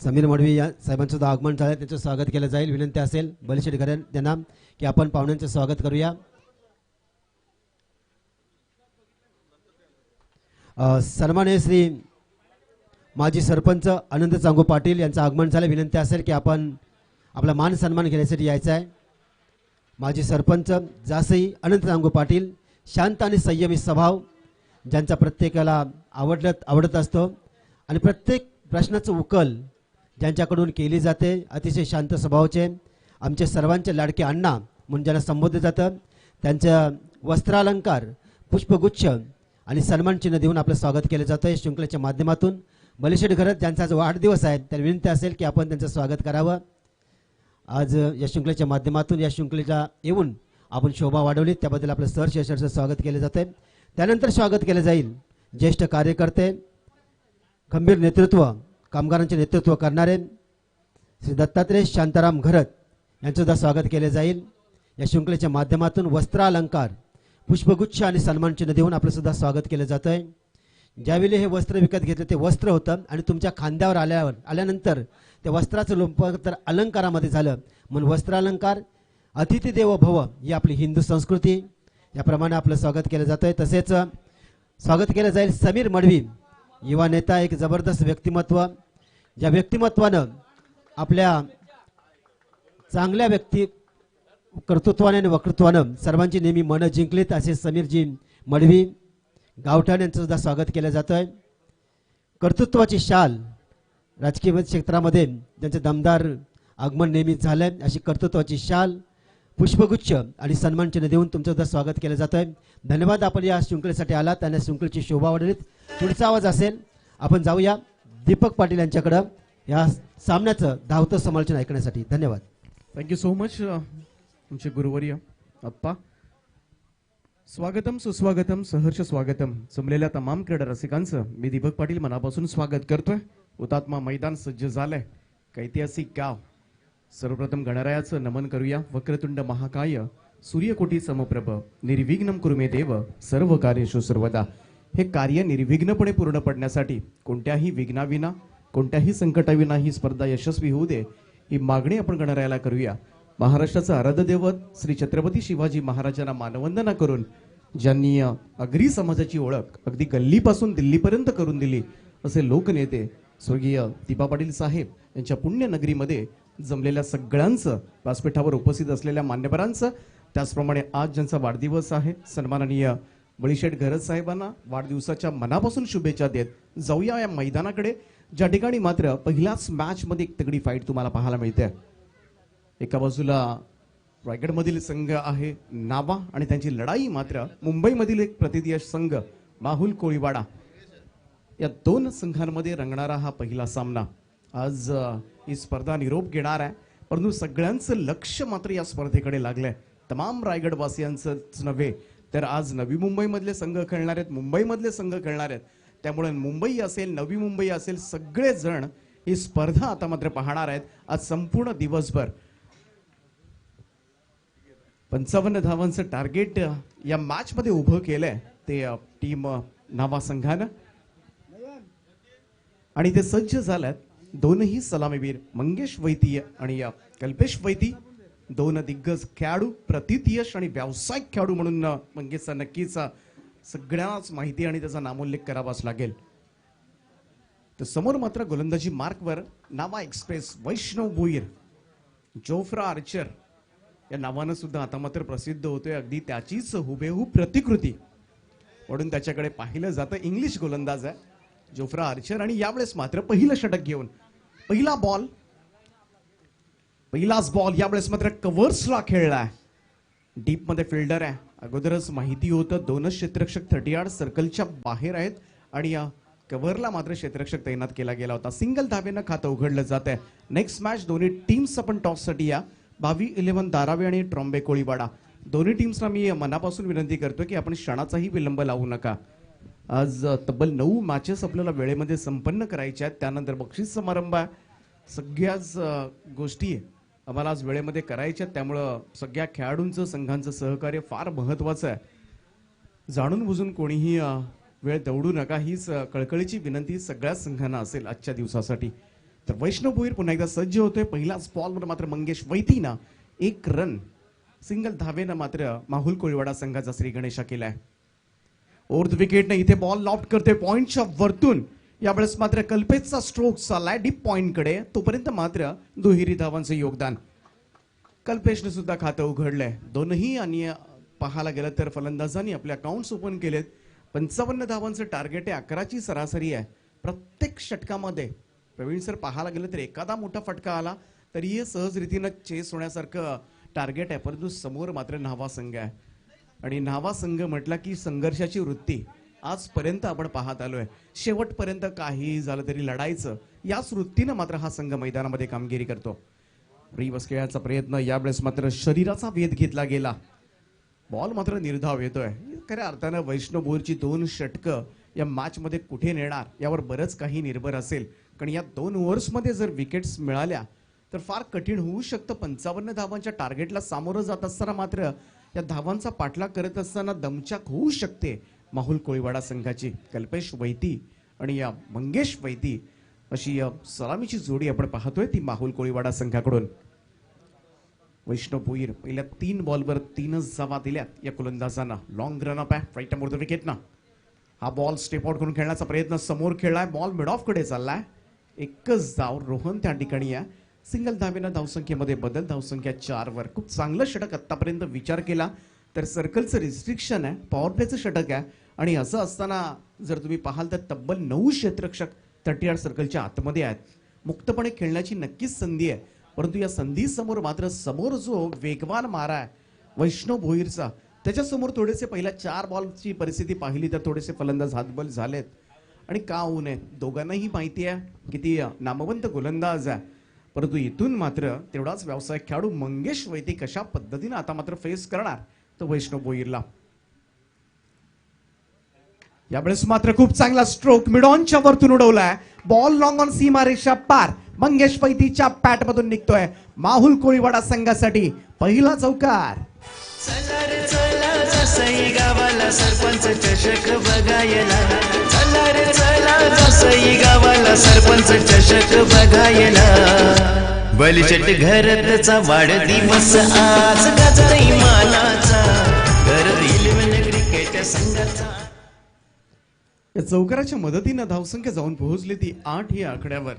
समीर मडवी या साहेबांचं सुद्धा आगमन झालं, त्यांचं स्वागत केलं जाईल। विनंती असेल बलिशेठ घरात त्यांना की आपण पाहुण्यांचं स्वागत करूया। सन्माननीय श्री माजी सरपंच अनंत चांगू पाटील यांचं आगमन झालं। विनंती असेल की आपण आपला मान सन्मान घेण्यासाठी यायचं आहे। माजी सरपंच जासई अनंत चांगू पाटील, शांत आणि संयमी स्वभाव, ज्यांचा प्रत्येकाला आवडत असतो आणि प्रत्येक प्रश्नाचं उकल ज्यांच्याकडून केली जाते। अतिशय शांत स्वभावाचे आमचे सर्वांचे लाडके अण्णा म्हणून ज्यांना संबोधित जातं, त्यांच्या वस्त्रालंकार, पुष्पगुच्छ आणि सन्मान चिन्ह देऊन आपलं स्वागत केलं जातं या शृंखलेच्या माध्यमातून। बलिशेठ घरत ज्यांचा आज वाढदिवस आहे, तर विनंती असेल की आपण त्यांचं स्वागत करावं। आज या शृंखलेच्या माध्यमातून या शृंखलेच्या येऊन आपण शोभा वाढवली, त्याबद्दल आपलं सहर्ष स्वागत केलं जाते। त्यानंतर स्वागत केलं जाईल ज्येष्ठ कार्यकर्ते, खंबीर नेतृत्व, कामगारांचे नेतृत्व करणारे श्री दत्तात्रय शांताराम घरत यांचं सुद्धा स्वागत केले जाईल। या शृंखलेच्या माध्यमातून वस्त्रालंकार, पुष्पगुच्छ आणि सन्मान चिन्ह देऊन आपलं सुद्धा स्वागत केलं जातं आहे। ज्यावेळी हे वस्त्र विकत घेतलं ते वस्त्र होतं आणि तुमच्या खांद्यावर आल्यानंतर त्या वस्त्राचं रूपांतर अलंकारामध्ये झालं, म्हणून वस्त्रालंकार, अतिथी देवो भव ही आपली हिंदू संस्कृती, याप्रमाणे आपलं स्वागत केलं जातं आहे। तसेच स्वागत केलं जाईल समीर मडवी, युवा नेता, एक जबरदस्त व्यक्तिमत्व, ज्या व्यक्तिमत्वानं आपल्या चांगल्या कर्तृत्वाने आणि वक्तृत्वानं सर्वांची नेहमी मनं जिंकलीत असे समीरजी मडवी गावठाण यांचं सुद्धा स्वागत केलं जातं आहे। कर्तृत्वाची शाल, राजकीय क्षेत्रामध्ये ज्यांचे दमदार आगमन नेहमीच झालंय, अशी कर्तृत्वाची शाल, पुष्पगुच्छ आणि सन्मान चिन्ह देऊन तुमचं सुद्धा स्वागत केलं जातं आहे। धन्यवाद, आपण या शृंखलेसाठी आलात आणि शृंखलेची शोभा वाढवलीत। पुढचा आवाज असेल, आपण जाऊया दीपक पाटील यांच्याकडं या सामन्याचं धावतं समालोचन ऐकण्यासाठी। धन्यवाद। थँक्यू सो मच आमचे गुरुवर्य अप्पा। स्वागतम सुस्वागतम सहर्ष स्वागतम जमलेल्या तमाम क्रीडा रसिकांचं मी दीपक पाटील मनापासून स्वागत करतोय। हुतात्मा मैदान सज्ज झालंय, ऐतिहासिक गाव। सर्वप्रथम गणरायाचं नमन करूया। वक्रतुंड महाकाय सूर्यकोटी समप्रभ निर्विघ्नं कुरु मे देव सर्व कार्येषु सर्वदा। हे कार्य निर्विघ्नपणे पूर्ण पडण्यासाठी कोणत्याही विघ्नाविना, कोणत्याही संकटाविना ही स्पर्धा यशस्वी होऊ दे, ही मागणी आपण गणरायाला करूया। महाराष्ट्राचं आराध्य दैवत श्री छत्रपती शिवाजी महाराजांना मानवंदना करून ज्यांनी आगरी समाजाची ओळख अगदी गल्लीपासून दिल्लीपर्यंत करून दिली असे लोकनेते स्वर्गीय दीपा पाटील साहेब यांच्या पुण्यनगरीमध्ये जमलेल्या सगळ्यांचं, व्यासपीठावर उपस्थित असलेल्या मान्यवरांचं, त्याचप्रमाणे आज ज्यांचा वाढदिवस आहे सन्माननीय बळीशेठ घरत साहेबांना वाढदिवसाच्या मनापासून शुभेच्छा देत जाऊया या मैदानाकडे, ज्या ठिकाणी मात्र पहिल्याच मॅच मध्ये एक तगडी फाईट तुम्हाला पाहायला मिळते. एका बाजूला रायगडमधील संघ आहे नावा आणि त्यांची लढाई मात्र मुंबईमधील एक प्रतिनिधी संघ माहुल कोळीवाडा. या दोन संघांमध्ये रंगणारा हा पहिला सामना. आज ही स्पर्धा निरोप घेणार आहे, परंतु सगळ्यांचं लक्ष मात्र या स्पर्धेकडे लागलंय. तमाम रायगडवासियांचंच नव्हे तर आज नवी मुंबईमधले संघ खेळणार आहेत, मुंबईमधले संघ खेळणार आहेत. त्यामुळे मुंबई असेल, नवी मुंबई असेल, सगळेजण ही स्पर्धा आता मात्र पाहणार आहेत आज संपूर्ण दिवसभर. 55 धावांचं टार्गेट या मॅच मध्ये उभं केलंय ते टीम नावा संघानं आणि ते सज्ज झाल्यात. दोनही सलामीवीर मंगेश वैती आणि कल्पेश वैती, दोन दिग्गज खेळाडू, प्रतियश आणि व्यावसायिक खेळाडू म्हणून मंगेशचा नक्कीच सगळ्यांनाच माहिती आणि त्याचा नामोल्लेख करावाच लागेल. तर समोर मात्र गोलंदाजी मार्कवर नावा एक्सप्रेस वैष्णव भोईर, जोफ्रा आर्चर या नावानं सुद्धा आता मात्र प्रसिद्ध होतोय. अगदी त्याचीच हुबेहूब प्रतिकृती म्हणून त्याच्याकडे पाहिलं जातं. इंग्लिश गोलंदाज आहे जोफ्रा आर्चर आणि यावेळेस मात्र पहिलं षटक घेऊन पहिलाच बॉल यावेळेस मात्र कव्हर्सला खेळलाय. डीप मध्ये फिल्डर आहे. अगोदरच माहिती होतं दोनच क्षेत्ररक्षक 30 यार्ड सर्कलच्या बाहेर आहेत आणि या कव्हरला मात्र क्षेत्ररक्षक तैनात केला गेला होता. सिंगल धावेनं खातं उघडलं जात आहे. नेक्स्ट मॅच दोन्ही टीम्स आपण टॉससाठी या. 22-11 धारावी आणि ट्रॉम्बे कोळीवाडा दोन्ही टीम्सना मी मनापासून विनंती करतो की आपण क्षणाचाही विलंब लावू नका. आज तब्बल 9 मॅचेस आपल्याला वेळेमध्ये संपन्न करायच्या आहेत. त्यानंतर बक्षीस समारंभ आहे. सगळ्याच गोष्टी आम्हाला आज वेळेमध्ये करायच्या, त्यामुळं सगळ्या खेळाडूंचं संघांचं सहकार्य फार महत्वाचं आहे. जाणून बुजून कोणीही वेळ दवडू नका हीच कळकळीची विनंती सगळ्याच संघांना असेल आजच्या दिवसासाठी. तर वैष्णव भोईर पुन्हा एकदा सज्ज होतोय. पहिलाच बॉलवर मात्र मंगेश वैतीनं 1 रन सिंगल धावेनं मात्र माहुल कोळीवाडा संघाचा श्री गणेशा केलाय. ओव्हर द विकेटनं इथे बॉल लॉफ्ट करतोय पॉइंटच्या वरतून. यावेळेस मात्र कल्पेशचा स्ट्रोक चाललाय डीप पॉइंटकडे. तोपर्यंत मात्र दुहेरी धावांचं योगदान. कल्पेशने सुद्धा खातं उघडलंय. दोनही आणि पाहायला गेलं तर फलंदाजांनी आपले अकाउंट्स ओपन केलेत. 55 धावांचं टार्गेट आहे. 11ची सरासरी आहे प्रत्येक षटकामध्ये. प्रवीण सर पाहायला गेलं तर एखादा मोठा फटका आला तरी सहज रीतीनं चेस होण्यासारखं टार्गेट आहे. परंतु समोर मात्र न्हावा संघ आहे आणि न्हावा संघ म्हटला की संघर्षाची वृत्ती आजपर्यंत आपण पाहत आलोय. शेवटपर्यंत काही झालं तरी लढायचं याच वृत्तीनं मात्र हा संघ मैदानामध्ये कामगिरी करतो. रिवर्स खेळाचा प्रयत्न यावेळेस मात्र शरीराचा वेध घेतला गेला. बॉल मात्र निर्धाव येतोय. खऱ्या अर्थानं वैष्णव भोईरची 2 षटकं या मॅच मध्ये कुठे नेणार यावर बरंच काही निर्भर असेल. कारण या 2 ओव्हर्समध्ये जर विकेट्स मिळाल्या तर फार कठीण होऊ शकतं. 55 धावांच्या टार्गेटला सामोरं जात असताना मात्र या धावांचा पाठलाग करत असताना दमछाक होऊ शकते माहुल कोळीवाडा संघाची. कल्पेश वैती आणि या मंगेश वैती अशी सलामीची जोडी आपण पाहतोय ती माहुल कोळीवाडा संघाकडून. वैष्णव भोईर पहिल्या 3 बॉलवर 3च धावा दिल्यात या गोलंदाजांना. लॉंग रन अप आहे राईट मोर द विकेटना. हा बॉल स्टेप आउट करून खेळण्याचा प्रयत्न समोर खेळलाय. बॉल मिड ऑफ कडे चाललाय. एकच धाव रोहन त्या ठिकाणी आहे. सिंगल धावेनं धावसंख्येमध्ये बदल. धावसंख्या 4 वर. खूप चांगलं षटक आतापर्यंत विचार केला तर सर्कलचं रिस्ट्रिक्शन आहे. पॉवर प्लेचं षटक आहे आणि असं असताना जर तुम्ही पाहाल तर तब्बल 9 क्षेत्ररक्षक 30 यार्ड सर्कलच्या आतमध्ये आहेत. मुक्तपणे खेळण्याची नक्कीच संधी आहे. परंतु या संधी समोर मात्र समोर जो वेगवान मारा आहे वैष्णव भोईरचा त्याच्यासमोर थोडेसे पहिल्या 4 बॉलची परिस्थिती पाहिली तर थोडेसे फलंदाज हातबल झालेत. आणि का होऊ नये, दोघांनाही माहिती आहे किती नामवंत गोलंदाज आहे. परंतु इथून मात्र तेवढाच व्यावसायिक खेळाडू मंगेश वैती कशा पद्धतीने आता मात्र फेस करणार तर वैष्णव भोईरला. यावेळेस मात्र खूप चांगला स्ट्रोक मिड ऑनच्या वरतून उडवलाय. बॉल लॉंग ऑन सीमारेषा पार. मंगेश वैतीच्या पॅट मधून निघतोय. माहुल कोळीवाडा संघासाठी पहिला चौकार. चला रे चला जसई गावाला सरपंच चषक बघायला. चला रे चला जसई गावाला सरपंच चषक बघायला. बलिशेट घरतचा वाढदिवस आज गाजतई मानाचा. घर 11 क्रिकेट संघाचा. या चौकाराच्या मदतीनं धावसंख्या जाऊन पोहोचली ती 8 या आकड्यावर.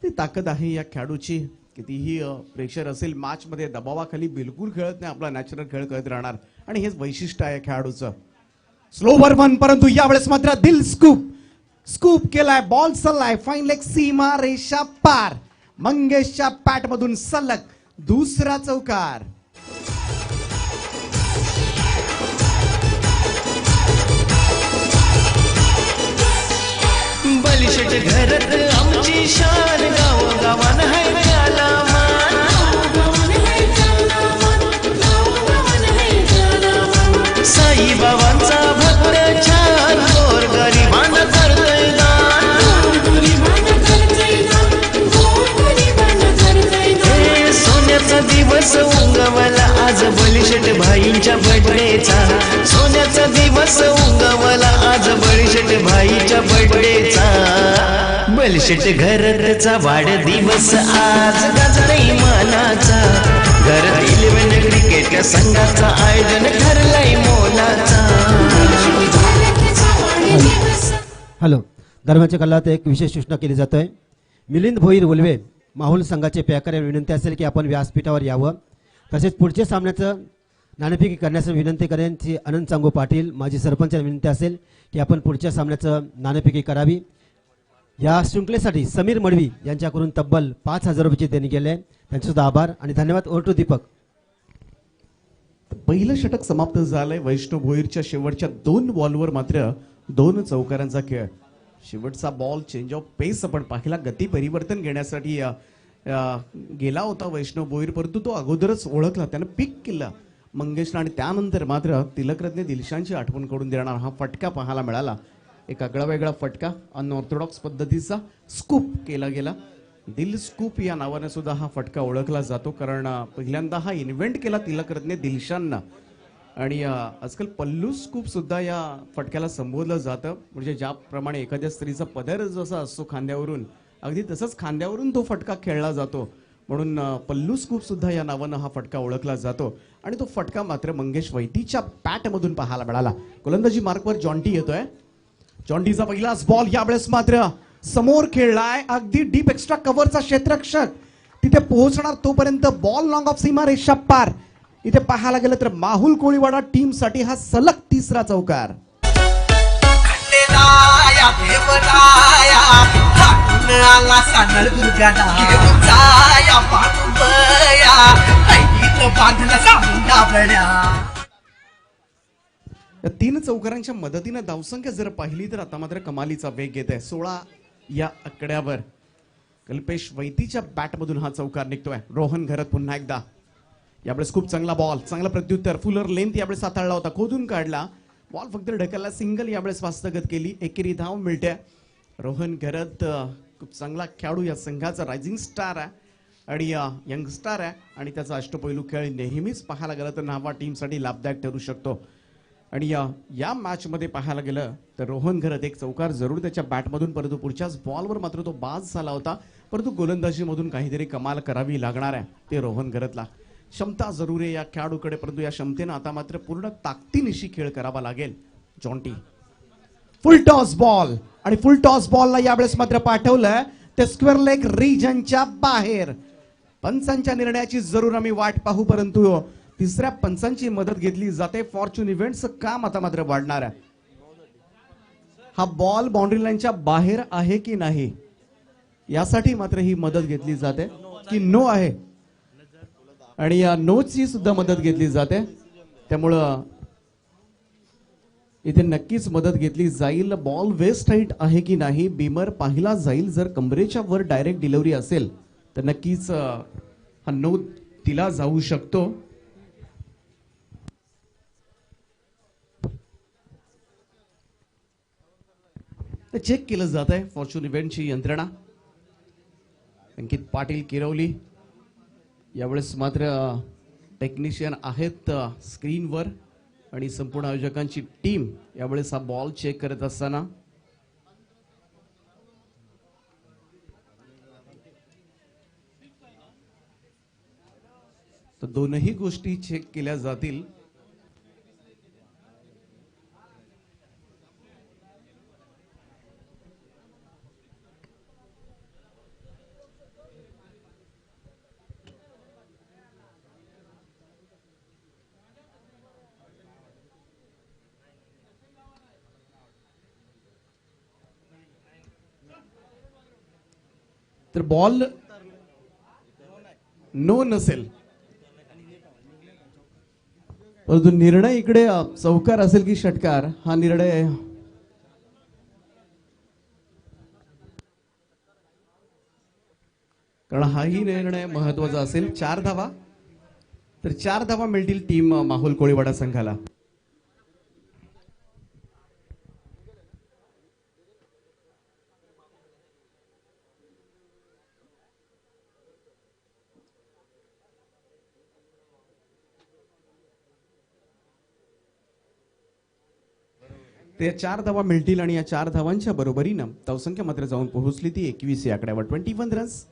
ती ताकद आहे या खेळाडूची. कितीही प्रेशर असेल मॅच मध्ये दबावाखाली बिलकुल खेळत नाही. आपला नॅचरल खेळ करत राहणार आणि हेच वैशिष्ट्य आहे खेळाडूचं. स्लोवर वन, परंतु यावेळेस मात्र दिल स्कूप केलाय, बॉल सल्लाय, फाईन लेग सीमा रेषा पार. मंगेशच्या पॅट मधून सलग दुसरा चौकार. बलिष्ठ घरात आमची शान, गावागावान है त्याला मान. साई बाबांचा भक्त छान, गोर गरिबांना करतोय दान. हे सोन्याचा दिवस उंगवला आज बलिष्ठ भाईंच्या बर्थडेचा. सोन्याचा दिवस उंगवला आज बलिष्ठ भाईच्या बर्थडेचा. बलिष्ठ घराचा वाढदिवस आज गाजलंय मानाचा. घरात 11 क्रिकेट संघाचा आयोजन ठरलंय मोलाचा. हॅलो, दरम्यानच्या काळात एक विशेष सूचना केली जातोय. मिलिंद भोईर वलवे माहुल संघाचे पॅकर विनंती असेल की आपण व्यासपीठावर यावं. तसेच पुढच्या सामन्याचं नाणेफेकी करण्यासाठी विनंती करेन की अनंत सांगू पाटील माजी सरपंच विनंती असेल की आपण पुढच्या सामन्याचं नाणेफेकी करावी. या शृंखलेसाठी समीर मडवी यांच्याकडून तब्बल 5,000 रुपयाची देणी गेले, त्यांचे सुद्धा आभार आणि धन्यवाद. Over to Deepak. पहिलं षटक समाप्त झालंय. वैष्णव भोईरच्या शेवटच्या 2 बॉलवर मात्र 2 चौकारांचा खेळ. शेवटचा बॉल चेंज ऑफ पेस आपण पाहिला, गती परिवर्तन घेण्यासाठी गेला होता वैष्णव भोईर, परंतु तो अगोदरच ओळखला, त्यानं पिक केला मंगेशला आणि त्यानंतर मात्र तिलकरत्ने दिलशानची आठवण करून देणार हा फटका पाहायला मिळाला. एक आगळा फटका, अनऑर्थोडॉक्स पद्धतीचा स्कूप केला गेला. दिल स्कूप या नावाने सुद्धा हा फटका ओळखला जातो, कारण पहिल्यांदा हा इन्व्हेंट केला तिलकरत्ने दिलशाननं. आणि आजकाल पल्लू स्कूप सुद्धा या फटक्याला संबोधलं जातं. म्हणजे ज्याप्रमाणे एखाद्या स्त्रीचा पदर जसा असतो खांद्यावरून, अगदी तसंच खांद्यावरून तो फटका खेळला जातो, म्हणून पल्लू स्कूप सुद्धा या नावानं हा फटका ओळखला जातो. आणि तो फटका मात्र मंगेश वैतीच्या बॅटमधून पाहायला मिळाला. गोलंदाजी मार्कवर जॉन्टी येतोय. जॉन्टीचा पहिलाच बॉल यावेळेस मात्र समोर खेळलाय, अगदी डीप एक्स्ट्रा कव्हरचा क्षेत्ररक्षक तिथे पोहोचणार तोपर्यंत बॉल लॉंग ऑफ सीमा रेषा पार. इथे पाहायला गेलं तर माहुल कोळीवाडा टीम साठी हा सलग तिसरा चौकार. या 3 चौकारांच्या मदतीने धावसंख्या जर पाहिली तर आता मात्र कमालीचा वेग येत आहे. 16 या आकड्यावर कल्पेश वैतीच्या बॅटमधून हा चौकार निघतोय. रोहन घरत पुन्हा एकदा. यावेळेस खूप चांगला बॉल, चांगला प्रत्युत्तर, फुलर लेंथ यावेळेस हाताळला होता, खोदून काढला बॉल, फक्त ढकलला, सिंगल यावेळेस वास्तगत केली, एकेरी धाव मिळते. रोहन घरत खूप चांगला खेळाडू या संघाचा रायझिंग स्टार आहे आणि यंगस्टार आहे आणि त्याचा अष्टपैलू खेळ नेहमीच पाहायला गेलं तर नावा टीमसाठी लाभदायक ठरू शकतो. आणि या मॅच मध्ये पाहायला गेलं तर रोहन घरत एक चौकार जरूर त्याच्या बॅटमधून, परंतु पुढच्याच बॉलवर मात्र तो बाद झाला होता. परंतु गोलंदाजीमधून काहीतरी कमाल करावी लागणार आहे ते रोहन घरतला. क्षमता जरूर आहे या खेळाडूकडे, परंतु या क्षमतेनं आता मात्र पूर्ण ताकदीनिशी खेळ करावा लागेल. जॉन्टी फुल टॉस बॉल आणि फुल टॉस बॉलला यावेळेस मात्र पाठवलं ते स्क्वेअर लेग रिजनच्या बाहेर. पंचांच्या निर्णयाची जरूर आम्ही वाट पाहू, परंतु तिसऱ्या पंचांची मदत घेतली जाते. फॉर्च्यून इव्हेंटचं काम आता मात्र वाढणार आहे. हा बॉल बाउंड्री लाईनच्या बाहेर आहे की नाही यासाठी मात्र ही मदत घेतली जाते की नो आहे, आणि या नोची सुद्धा मदत घेतली जाते. त्यामुळं इथे नक्कीच मदत घेतली जाईल. बॉल वेस्ट हाईट आहे की नाही बीमर पाहिला जाईल. जर कमरेच्या वर डायरेक्ट डिलिव्हरी असेल तर नक्कीच हा नो दिला जाऊ शकतो. चेक केलं जात आहे फॉर्च्यून इव्हेंटची यंत्रणा. अंकित पाटील किरवली यावेळेस मात्र टेक्निशियन आहेत स्क्रीनवर आणि संपूर्ण आयोजकांची टीम यावेळेस हा बॉल चेक करत असताना तर दोनही गोष्टी चेक केल्या जातील. तर बॉल नो नसेल, परंतु निर्णय इकडे चौकार असेल की षटकार हा निर्णय कारण हाही निर्णय महत्वाचा असेल. 4 धावा, तर 4 धावा मिळतील टीम माहुल कोळीवाडा संघाला. ते 4 धावा मिळतील आणि या 4 धावांच्या बरोबरीनं धावसंख्या मात्र जाऊन पोहोचली ती 21 या आकड्यावर. 21 रन्स.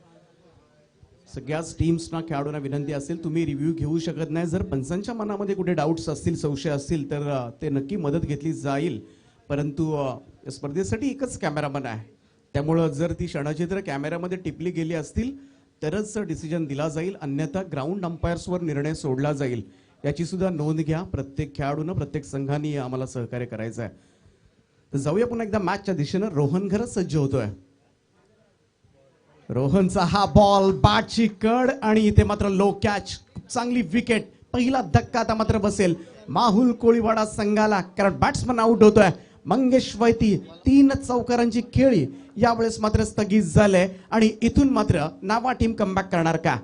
सगळ्याच टीम्सना खेळाडूंना विनंती असेल तुम्ही रिव्ह्यू घेऊ शकत नाही. जर पंचांच्या मनामध्ये कुठे डाऊट्स असतील, संशय असतील तर ते नक्की मदत घेतली जाईल. परंतु स्पर्धेसाठी एकच कॅमेरामन आहे, त्यामुळं जर ती क्षणचित्र कॅमेऱ्यामध्ये टिपली गेली असतील तरच डिसिजन दिला जाईल, अन्यथा ग्राउंड अंपायर्सवर निर्णय सोडला जाईल. याची सुद्धा नोंद घ्या. प्रत्येक खेळाडूनं, प्रत्येक संघाने आम्हाला सहकार्य करायचं आहे. तर जाऊया पुन्हा एकदा मॅचच्या दिशेनं. रोहन खरंच सज्ज होतोय. रोहनचा हा बॉल, बॅटची कड आणि इथे मात्र लो कॅच, चांगली विकेट. पहिला धक्का आता मात्र बसेल माहुल कोळीवाडा संघाला, कारण बॅट्समन आउट होतोय. मंगेश वैती 3 चौकारांची खेळी यावेळेस मात्र स्थगित झाले आणि इथून मात्र नावा टीम कमबॅक करणार का?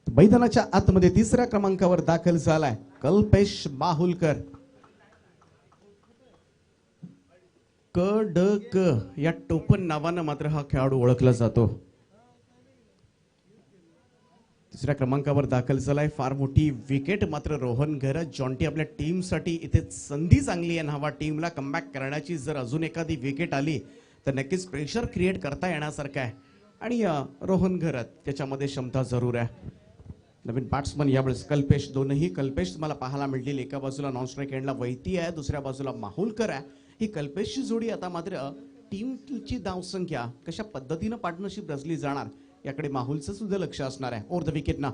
मैदानाच्या आतमध्ये 3ऱ्या क्रमांकावर दाखल झालाय कल्पेश माहुलकर. क या टोपण नावानं मात्र हा खेळाडू ओळखला जातो. 3ऱ्या क्रमांकावर दाखल झालाय. फार मोठी विकेट मात्र रोहन घर. जॉन्टी आपल्या टीमसाठी इथे संधी चांगली आहे नावा टीमला कमबॅक करण्याची. जर अजून एखादी विकेट आली तर नक्कीच प्रेशर क्रिएट करता येण्यासारखं आहे आणि रोहन घरात त्याच्यामध्ये क्षमता जरूर आहे. नवीन बॅट्समन यावेळेस कल्पेश. दोनही कल्पेश तुम्हाला पाहायला मिळतील. एका बाजूला नॉन स्ट्राईक हँडला वैती आहे, दुसऱ्या बाजूला माहुलकर आहे. ही कल्पेशची जोडी आता मात्र टीमची धावसंख्या कशा पद्धतीनं पार्टनरशिप रचली जाणार याकडे माहुलचं सुद्धा लक्ष असणार आहे. ओव्हर द विकेटना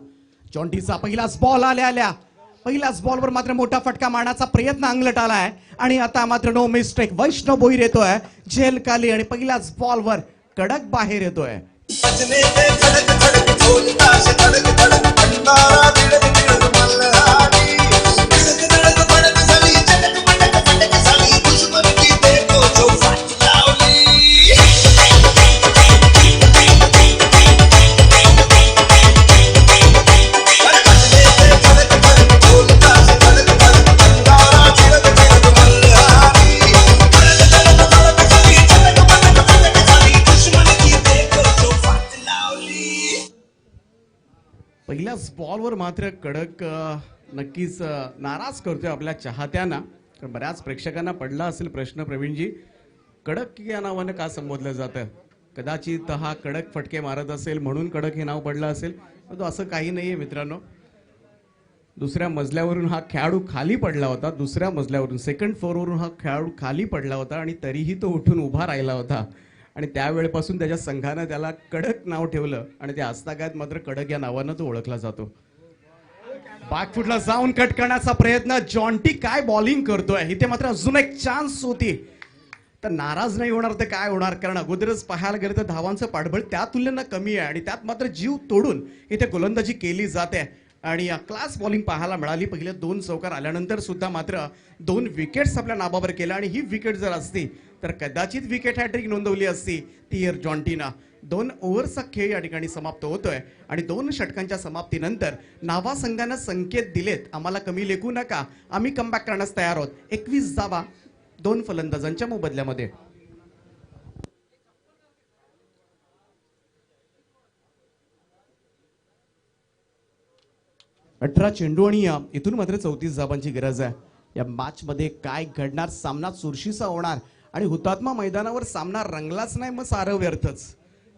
जॉन्टीचा पहिलाच बॉल आल्या पहिल्याच बॉलवर मात्र मोठा फटका मारण्याचा प्रयत्न अंगलट आलाय आणि आता मात्र नो मिस्टेक. वैष्णव भोईर येतोय झेल खाली आणि पहिल्याच बॉलवर कडक बाहेर येतोय. पहिल्याच बॉलवर मात्र कडक नक्कीच नाराज करतोय आपल्या चाहत्यांना. बऱ्याच प्रेक्षकांना पडला असेल प्रश्न प्रवीणजी, कडक या नावानं का संबोधलं जातं? कदाचित हा कडक फटके मारत असेल म्हणून कडक हे नाव पडलं असेल, परंतु असं काही नाहीये मित्रांनो. दुसऱ्या मजल्यावरून हा खेळाडू खाली पडला होता. दुसऱ्या मजल्यावरून सेकंड फ्लोअरवरून हा खेळाडू खाली पडला होता आणि तरीही तो उठून उभा राहिला होता आणि त्यावेळेपासून त्याच्या संघानं त्याला कडक नाव ठेवलं आणि त्या आजतागायत मात्र कडक या नावानं तो ओळखला जातो. बॅकफुटला जाऊन कट करण्याचा प्रयत्न. जॉन्टी काय बॉलिंग करतोय. इथे मात्र अजून एक चान्स होती. तर नाराज नाही होणार तर काय होणार, कारण अगोदरच पाहायला गेलं तर धावांचं पाठबळ त्या तुलनेनं कमी आहे आणि त्यात मात्र जीव तोडून इथे गोलंदाजी केली जाते आणि क्लास बॉलिंग पाहायला मिळाली. पहिले 2 चौकार आल्यानंतर सुद्धा मात्र 2 विकेट्स आपल्या नाबावर केल्या आणि ही विकेट जर असती तर कदाचित विकेट हॅट्रिक नोंदवली असती ती जॉन्टीना. 2 ओव्हरचा खेळ या ठिकाणी समाप्त होतोय आणि 2 षटकांच्या समाप्तीनंतर नावा संघानं संकेत दिलेत, आम्हाला कमी लेखू नका, आम्ही कमबॅक करण्यास तयार आहोत. 21 धावा 2 फलंदाजांच्या मोबदल्यामध्ये. अठरा चेंडू आणि इथून मात्र 34 धावांची गरज आहे. या मॅच मध्ये काय घडणार, सामना चुरशीचा होणार आणि हुतात्मा मैदानावर सामना रंगलाच नाही मग सारं व्यर्थच.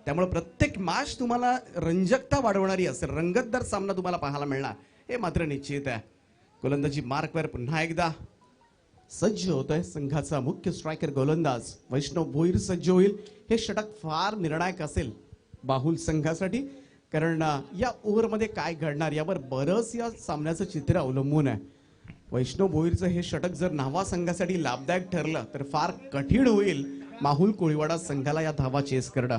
त्यामुळे प्रत्येक मॅच तुम्हाला रंजकता वाढवणारी असेल, रंगतदार सामना तुम्हाला पाहायला मिळणार हे मात्र निश्चित आहे. गोलंदाजी मार्कवर पुन्हा एकदा सज्ज होतोय संघाचा मुख्य स्ट्रायकर गोलंदाज वैष्णव भोईर सज्ज होईल. हे षटक फार निर्णायक असेल बाहुल संघासाठी, कारण या ओव्हरमध्ये काय घडणार यावर बरंच या सामन्याचं चित्र अवलंबून आहे. वैष्णव भोईरचं हे षटक जर न्हावा संघासाठी लाभदायक ठरलं तर फार कठीण होईल माहुल कोळीवाडा संघाला या धावा चेस करणं.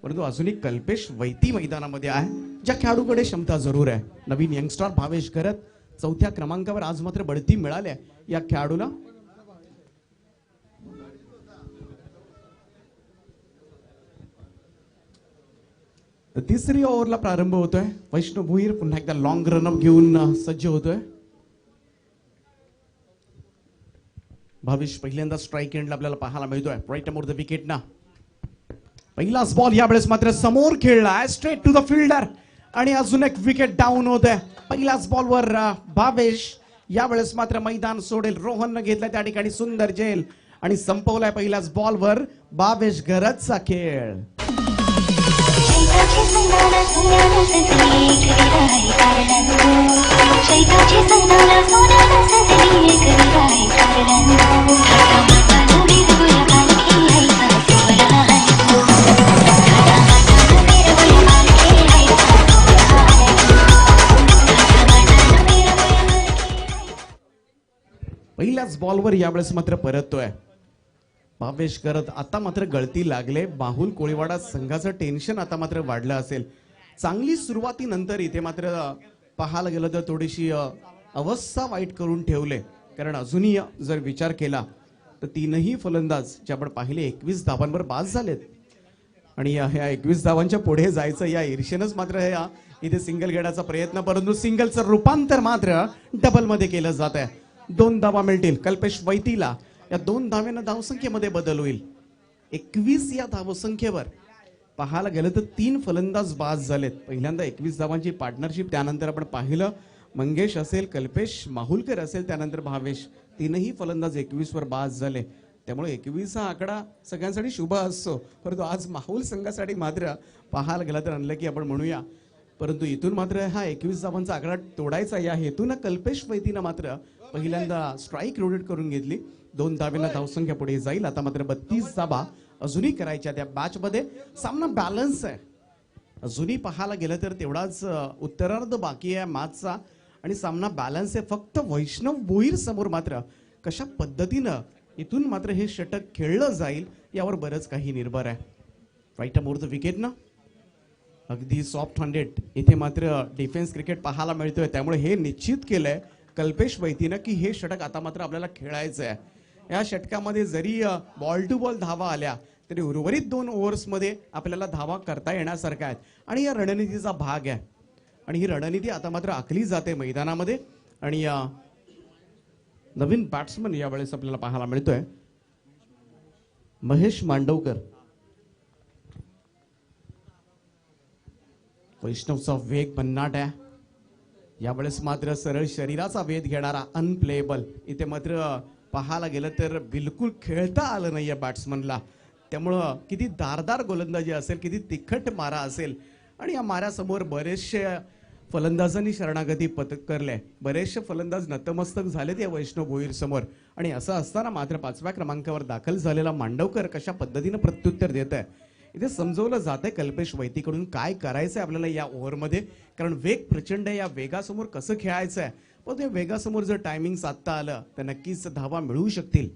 परंतु अजूनही कल्पेश वैती मैदानामध्ये आहे, ज्या खेळाडूकडे क्षमता जरूर आहे. नवीन यंगस्टर भावेश घरत चौथ्या क्रमांकावर आज मात्र बढती मिळाल्या या खेळाडूला. तिसरी ओव्हरला प्रारंभ होतोय. वैष्णव भोईर पुन्हा एकदा लॉंग रनअप घेऊन सज्ज होतोय. भावेश पहिल्यांदा स्ट्राईक एंडला आपल्याला पाहायला मिळतोय. राईट अमोर द विकेट ना. पहिलाच बॉल यावेळेस मात्र समोर खेळलाय स्ट्रेट टू द फिल्डर आणि अजून एक विकेट डाऊन होत आहे. पहिल्याच बॉलवर भावेश यावेळेस मात्र मैदान सोडेल. रोहननं घेतलाय त्या ठिकाणी सुंदर झेल आणि संपवलाय पहिल्याच बॉलवर भावेश घरतचा खेळ. पहिल्याच बॉलवर यावेळेस मात्र परततोय भावेश करत. आता मात्र गळती लागले. बाहुल कोळीवाडा संघाचं टेन्शन आता मात्र वाढलं असेल. चांगली सुरुवातीनंतर इथे मात्र पाहायला गेलं तर थोडीशी अवस्था वाईट करून ठेवले, कारण अजूनही जर विचार केला तर तीनही फलंदाज जे आपण पाहिले 21 धावांवर बाद झालेत आणि ह्या 21 धावांच्या पुढे जायचं या ईर्षेनंच मात्र ह्या इथे सिंगल घेण्याचा प्रयत्न, परंतु सिंगलचं रूपांतर मात्र डबल मध्ये केलं जात आहे. 2 धावा मिळतील कल्पेश वैतीला. या 2 धाव्यानं धावसंख्येमध्ये बदल होईल. 21 या धावसंख्येवर पाहायला गेलं तर 3 फलंदाज बाद झालेत. पहिल्यांदा 21 धावांची पार्टनरशिप, त्यानंतर आपण पाहिलं मंगेश असेल, कल्पेश माहुलकर असेल, त्यानंतर भावेश, तीनही फलंदाज 21 वर बाद झाले. त्यामुळे 21 हा आकडा सगळ्यांसाठी शुभ असतो, परंतु आज माहुल संघासाठी मात्र पाहायला गेला तर आणलं की आपण म्हणूया. परंतु इथून मात्र हा 21 धावांचा आकडा तोडायचा या हेतून कल्पेश वैतीनं मात्र पहिल्यांदा स्ट्राईक रोटेट करून घेतली. 2 धावेनं धावसंख्या पुढे जाईल. आता मात्र 32 धावा अजूनही करायच्या त्या मॅच मध्ये. सामना बॅलन्स आहे अजूनही पाहायला गेलं तर तेवढाच उत्तरार्ध बाकी आहे मॅचचा आणि सामना बॅलन्स आहे. फक्त वैष्णव भोईर समोर मात्र कशा पद्धतीनं इथून मात्र हे षटक खेळलं जाईल यावर बरंच काही निर्भर आहे. राईट अमोर द विकेट ना. अगदी सॉफ्ट हँडेड इथे मात्र डिफेन्स क्रिकेट पाहायला मिळतोय. त्यामुळे हे निश्चित केलंय कल्पेश वैतीनं की हे षटक आता मात्र आपल्याला खेळायचं आहे. या षटकामध्ये जरी बॉल टू बॉल धावा आल्या तरी उर्वरित 2 ओव्हर्समध्ये आपल्याला धावा करता येण्यासारख्या आहेत आणि या रणनीतीचा भाग आहे. आणि ही रणनीती आता मात्र आखली जाते मैदानामध्ये. आणि नवीन बॅट्समन यावेळेस आपल्याला पाहायला मिळतोय महेश मांडवकर. वैष्णवचा वेग भन्नाट आहे. यावेळेस मात्र सरळ शरीराचा वेध घेणारा अनप्लेएबल. इथे मात्र पाहायला गेलं तर बिलकुल खेळता आलं नाही या बॅट्समनला. त्यामुळं किती धारदार गोलंदाजी असेल, किती तिखट मारा असेल आणि या माऱ्यासमोर बरेचसे फलंदाजांनी शरणागती पत्करले. बरेचसे फलंदाज नतमस्तक झालेत या वैष्णव भोईर समोर. आणि असं असताना मात्र 5व्या क्रमांकावर दाखल झालेला मांडवकर कशा पद्धतीनं प्रत्युत्तर देत आहे इथे समजवलं जात आहे कल्पेश वैतीकडून काय करायचंय आपल्याला या ओव्हरमध्ये. कारण वेग प्रचंड आहे. या वेगासमोर कसं खेळायचं आहे, पण त्या वेगासमोर जर टायमिंग साधता आलं तर नक्कीच धावा मिळू शकतील.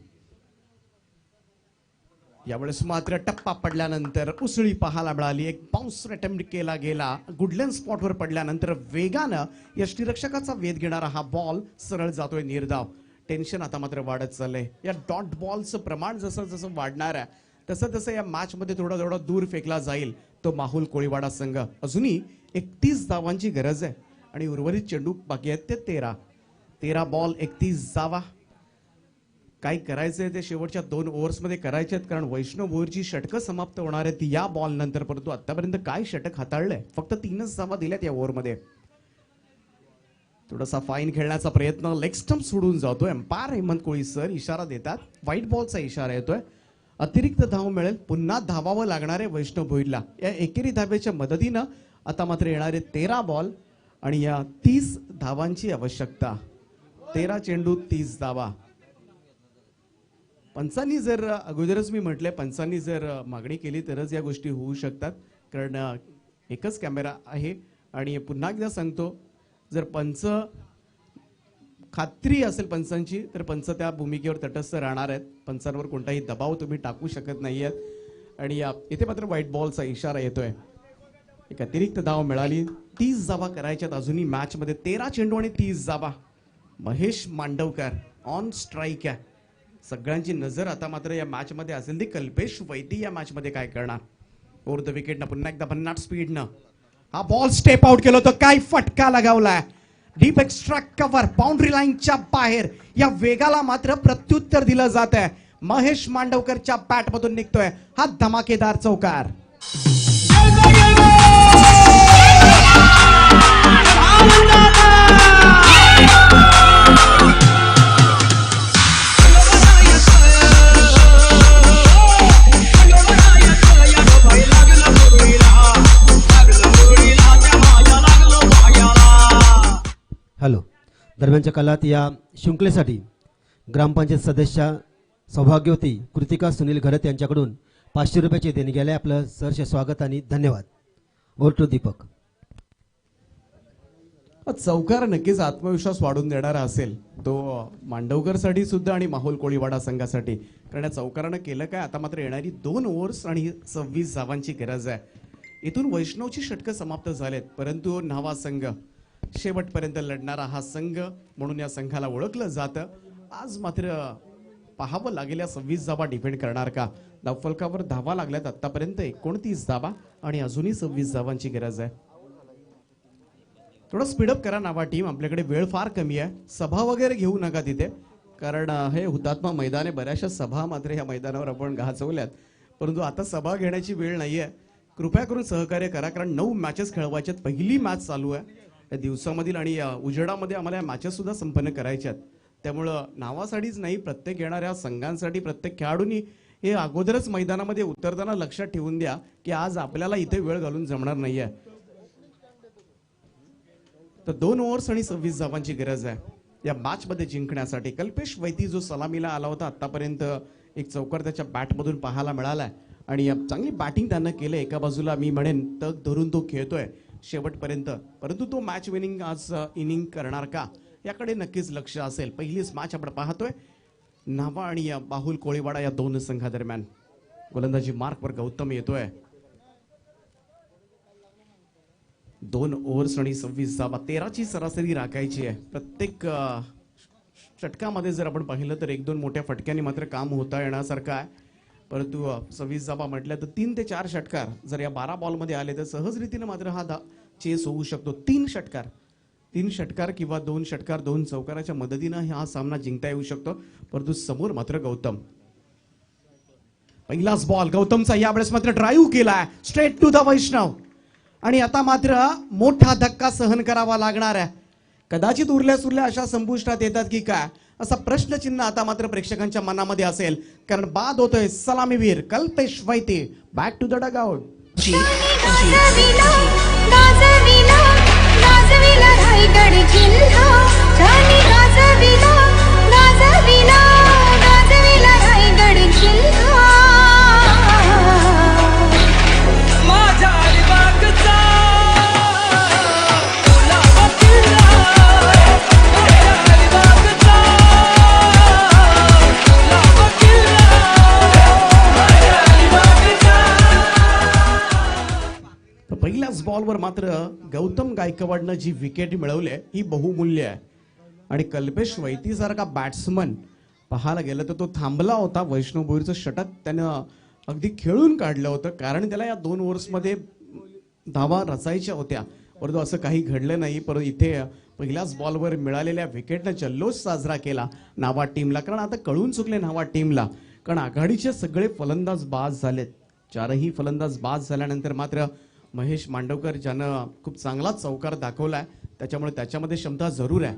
यावेळेस मात्र टप्पा पडल्यानंतर उसळी पाहायला मिळाली. एक बाउन्स अटेम्प्ट केला गेला. गुडलँड स्पॉटवर पडल्यानंतर वेगानं यष्टीरक्षकाचा वेध घेणारा हा बॉल सरळ जातोय निर्धाव. टेन्शन आता मात्र वाढत चाललंय. या डॉट बॉलचं प्रमाण जसं जसं वाढणार आहे तसं तसं या मॅच मध्ये थोडा थोडा दूर फेकला जाईल तो माहुल कोळीवाडा संघ. अजूनही 31 धावांची गरज आहे आणि उर्वरित चेंडू बाकी आहेत ते 13 बॉल 31 धावा. काय करायचंय ते शेवटच्या 2 ओव्हर्समध्ये करायचे आहेत, कारण वैष्णव भोईरची षटकं समाप्त होणार आहेत या बॉल नंतर. परंतु आतापर्यंत काय षटक हाताळलंय, फक्त 3च धावा दिल्यात या ओव्हरमध्ये. थोडासा फाईन खेळण्याचा प्रयत्न, लेग स्टंप सोडून जातोय. अंपायर हेमंत कोळी सर इशारा देतात, व्हाईट बॉलचा इशारा येतोय. अतिरिक्त धाव मिळेल. पुन्हा धावावं लागणार आहे वैष्णव भोईरला. या एकेरी धावेच्या मदतीनं आता मात्र येणारे 13 बॉल आणि या 30 धावांची आवश्यकता. 13 चेंडू 30 धावा. पंचांनी जर अगोदरच मी म्हटलंय, पंचांनी जर मागणी केली तरच या गोष्टी होऊ शकतात, कारण एकच कॅमेरा आहे. आणि पुन्हा एकदा सांगतो, जर पंच खात्री असेल पंचांची तर पंच त्या भूमिकेवर तटस्थ राहणार आहेत. पंचांवर कोणताही दबाव तुम्ही टाकू शकत नाही आहेत. आणि इथे मात्र व्हाईट बॉलचा इशारा येतोय. एक अतिरिक्त धाव मिळाली. 30 धावा करायच्यात अजूनही मॅच मध्ये. 13 चेंडू आणि 30 धावा. महेश मांडवकर ऑन स्ट्राईक आहे. सगळ्यांची नजर आता मात्र या मॅच मध्ये असेल ती कल्पेश वैती या मॅच मध्ये काय करणार. ओव्हर द विकेट ना पुन्हा एकदा भन्नाट स्पीड न हा बॉल स्टेप आउट केला होता. काय फटका लगावलाय. डीप एक्स्ट्रा कव्हर बाउंड्री लाईनच्या बाहेर. या वेगाला मात्र प्रत्युत्तर दिलं जात आहे. महेश मांडवकरच्या बॅट मधून निघतोय हा धमाकेदार चौकार. हॅलो. दरम्यानच्या काळात या शृंखलेसाठी ग्रामपंचायत सदस्य सौभाग्यवती कृतिका सुनील घरत यांच्याकडून 500 रुपयाचे देणगी आले. आपलं सहर्ष स्वागत आणि धन्यवाद. Over to Deepak. चौकार नक्कीच आत्मविश्वास वाढून देणारा असेल तो मांडवकरसाठी सुद्धा आणि माहोल कोळीवाडा संघासाठी. कारण या चौकारानं केलं काय, आता मात्र येणारी 2 ओव्हर्स आणि 26 धावांची गरज आहे. इथून वैष्णवची षटकं समाप्त झालेत, परंतु न्हावा संघ शेवटपर्यंत लढणारा हा संघ म्हणून या संघाला ओळखलं जातं. आज मात्र पाहावं लागेल या 26 धावा डिफेंड करणार का. धावफलकावर धावा लागल्यात आतापर्यंत 29 धावा आणि अजूनही 26 धावांची गरज आहे. थोडं स्पीडअप करा नावा टीम, आपल्याकडे वेळ फार कमी आहे. सभा वगैरे घेऊ नका तिथे, कारण हे हुतात्मा मैदान आहे. बऱ्याचशा सभा मात्र ह्या मैदानावर आपण गाजवल्यात, परंतु आता सभा घेण्याची वेळ नाहीये. कृपया करून सहकार्य करा, कारण 9 मॅचेस खेळवायच्यात. पहिली मॅच चालू आहे या दिवसामधील आणि उजेडामध्ये आम्हाला या मॅचेस सुद्धा संपन्न करायच्यात. त्यामुळं नावासाठीच नाही, प्रत्येक येणाऱ्या संघांसाठी प्रत्येक खेळाडूंनी हे अगोदरच मैदानामध्ये उतरताना लक्षात ठेवून द्या की आज आपल्याला इथे वेळ घालून जमणार नाहीये. तर 2 ओव्हर्स आणि 26 धावांची गरज आहे या मॅच मध्ये जिंकण्यासाठी. कल्पेश वैती जो सलामीला आला होता आतापर्यंत, एक चौकार त्याच्या बॅटमधून पाहायला मिळालाय आणि चांगली बॅटिंग त्यानं केलं. एका बाजूला मी म्हणेन तग धरून तो खेळतोय शेवटपर्यंत, परंतु तो मॅच विनिंग आज इनिंग करणार का याकडे नक्कीच लक्ष असेल. पहिलीच मॅच आपण पाहतोय न्हावा आणि बाहुल कोळीवाडा या 2 संघादरम्यान. गोलंदाजी मार्कवर गौतम येतोय. 2 ओव्हर्स आणि 26 धावा. 13ची सरासरी राखायची आहे. प्रत्येक षटकामध्ये जर आपण पाहिलं तर 1-2 मोठ्या फटक्यांनी मात्र काम होता येण्यासारखं आहे, परंतु 26 धावा म्हटल्या तर 3 ते 4 षटकार जर या 12 बॉलमध्ये आले तर सहज रीतीने मात्र हा चेस होऊ शकतो. 3 षटकार किंवा 2 षटकार 2 चौकाराच्या मदतीनं हा सामना जिंकता येऊ शकतो. परंतु समोर मात्र गौतम. पहिलाच बॉल गौतमचा यावेळेस मात्र ड्राईव्ह केलाय स्ट्रेट टू द वैष्णव. आणि आता मात्र मोठा धक्का सहन करावा लागणार आहे. कदाचित उरल्या सुरल्या अशा संपुष्टात येतात की काय असा प्रश्नचिन्ह आता मात्र प्रेक्षकांच्या मनामध्ये असेल, कारण बाद होतोय सलामीवीर Kalpesh Vaiti. Back to the dugout. पहिल्याच बॉलवर मात्र गौतम गायकवाडनं जी विकेट मिळवली ही बहुमूल्य आहे. आणि कल्पेश वैतीसारखा बॅट्समन पाहायला गेलं तर तो थांबला होता. वैष्णव भोईरचं षटक त्यानं अगदी खेळून काढलं होतं, कारण त्याला या 2 ओव्हर्समध्ये धावा रचायच्या होत्या, परंतु असं काही घडलं नाही. परंतु इथे पहिल्याच बॉलवर मिळालेल्या विकेटनं जल्लोष साजरा केला न्हावा टीमला, कारण आता कळून चुकले न्हावा टीमला, कारण आघाडीचे सगळे फलंदाज बाद झालेत. 4ही फलंदाज बाद झाल्यानंतर मात्र महेश मांडवकर ज्यानं खूप चांगला चौकार दाखवलाय, त्याच्यामुळे त्याच्यामध्ये क्षमता जरूर आहे.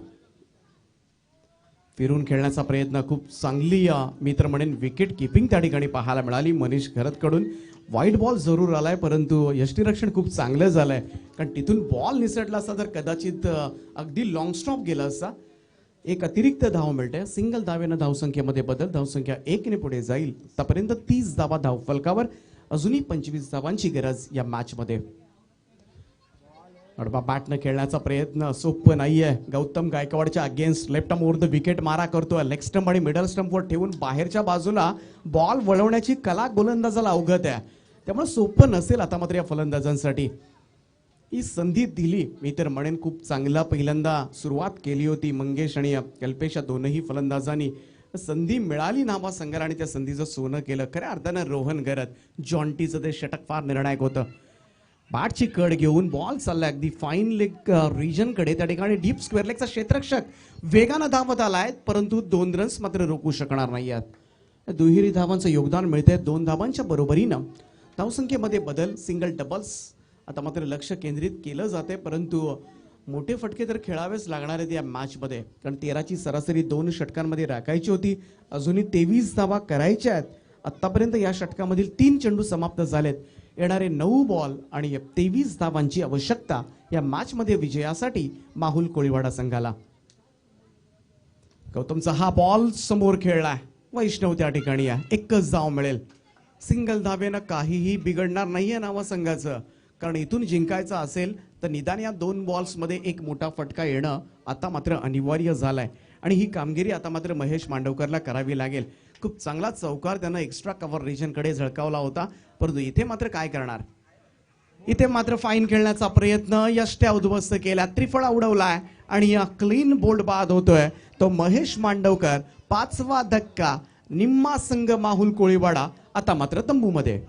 फिरून खेळण्याचा प्रयत्न, खूप चांगली मी तर म्हणेन विकेट किपिंग त्या ठिकाणी पाहायला मिळाली मनीष घरतकडून. वाईट बॉल जरूर आलाय, परंतु यष्टीरक्षण खूप चांगलं झालंय, कारण तिथून बॉल निसटला असता तर कदाचित अगदी लॉंग स्टॉप गेला असता. एक अतिरिक्त धाव मिळते. सिंगल धावेनं धावसंख्येमध्ये बदल. धावसंख्या 1 ने पुढे जाईल. आतापर्यंत 30 धावा धावफलकावर. अजूनही 25 धावांची गरज या मॅच मध्ये. अडबा बॅटनं खेळण्याचा प्रयत्न सोपं नाहीये. गौतम गायकवाडच्या against left arm over the wicket मारा करतोय. लेग स्टंप आणि मिडल स्टंपवर ठेवून बाहेरच्या बाजूला बॉल वळवण्याची कला गोलंदाजाला अवगत आहे. त्यामुळे सोपं नसेल आता मात्र या फलंदाजांसाठी. ही संधी दिली मी तर म्हणेन खूप चांगला पहिल्यांदा सुरुवात केली होती मंगेश आणि कल्पेश या दोनही फलंदाजांनी. संधी मिळाली नावा संघाला आणि त्या संधीचं सोनं केलं. खऱ्या अर्थानं रोहन गरत जॉन्टीचं ते षटक फार निर्णायक होतं. बॅटची कड घेऊन बॉल चाललाय अगदी फाईन लेग रिजन कडे. त्या ठिकाणी डीप स्क्वेअर लेगचा क्षेत्ररक्षक वेगानं धावत आलाय परंतु 2 रन्स मात्र रोखू शकणार नाही आहेत. दुहेरी धावांचं योगदान मिळतंय. 2 धावांच्या बरोबरीनं धावसंख्येमध्ये बदल. सिंगल डबल्स आता मात्र लक्ष केंद्रित केलं जाते परंतु मोठे फटके तर खेळावेच लागणार आहेत या मॅचमध्ये. कारण 13ची सरासरी 2 षटकांमध्ये राखायची होती. अजूनही 23 धावा करायच्या आहेत. आतापर्यंत या षटकामधील 3 चेंडू समाप्त झालेत. येणारे 9 बॉल आणि 23 धावांची आवश्यकता या मॅच मध्ये विजयासाठी माहुल कोळीवाडा संघाला. गौतमचा हा बॉल समोर खेळलाय. वैष्णव त्या ठिकाणी आहे. एकच धाव मिळेल. सिंगल धावेनं काहीही बिघडणार नाहीये नावा संघाचं. कारण इथून जिंकायचं असेल तर निदान या 2 बॉल्स मध्ये एक मोठा फटका येणं आता मात्र अनिवार्य झालंय. आणि ही कामगिरी आता मात्र महेश मांडवकरला करावी लागेल. खूप चांगला चौकार त्यानं एक्स्ट्रा कव्हर रिजन कडे झळकावला होता परंतु इथे मात्र काय करणार. इथे मात्र फाईन खेळण्याचा प्रयत्न. यष्ट्या उद्ध्वस्त केला. त्रिफळा उडवलाय आणि या क्लीन बोल्ड बाद होतोय तो महेश मांडवकर. 5वा धक्का. निम्मा संघ माहुल कोळीवाडा आता मात्र तंबूमध्ये.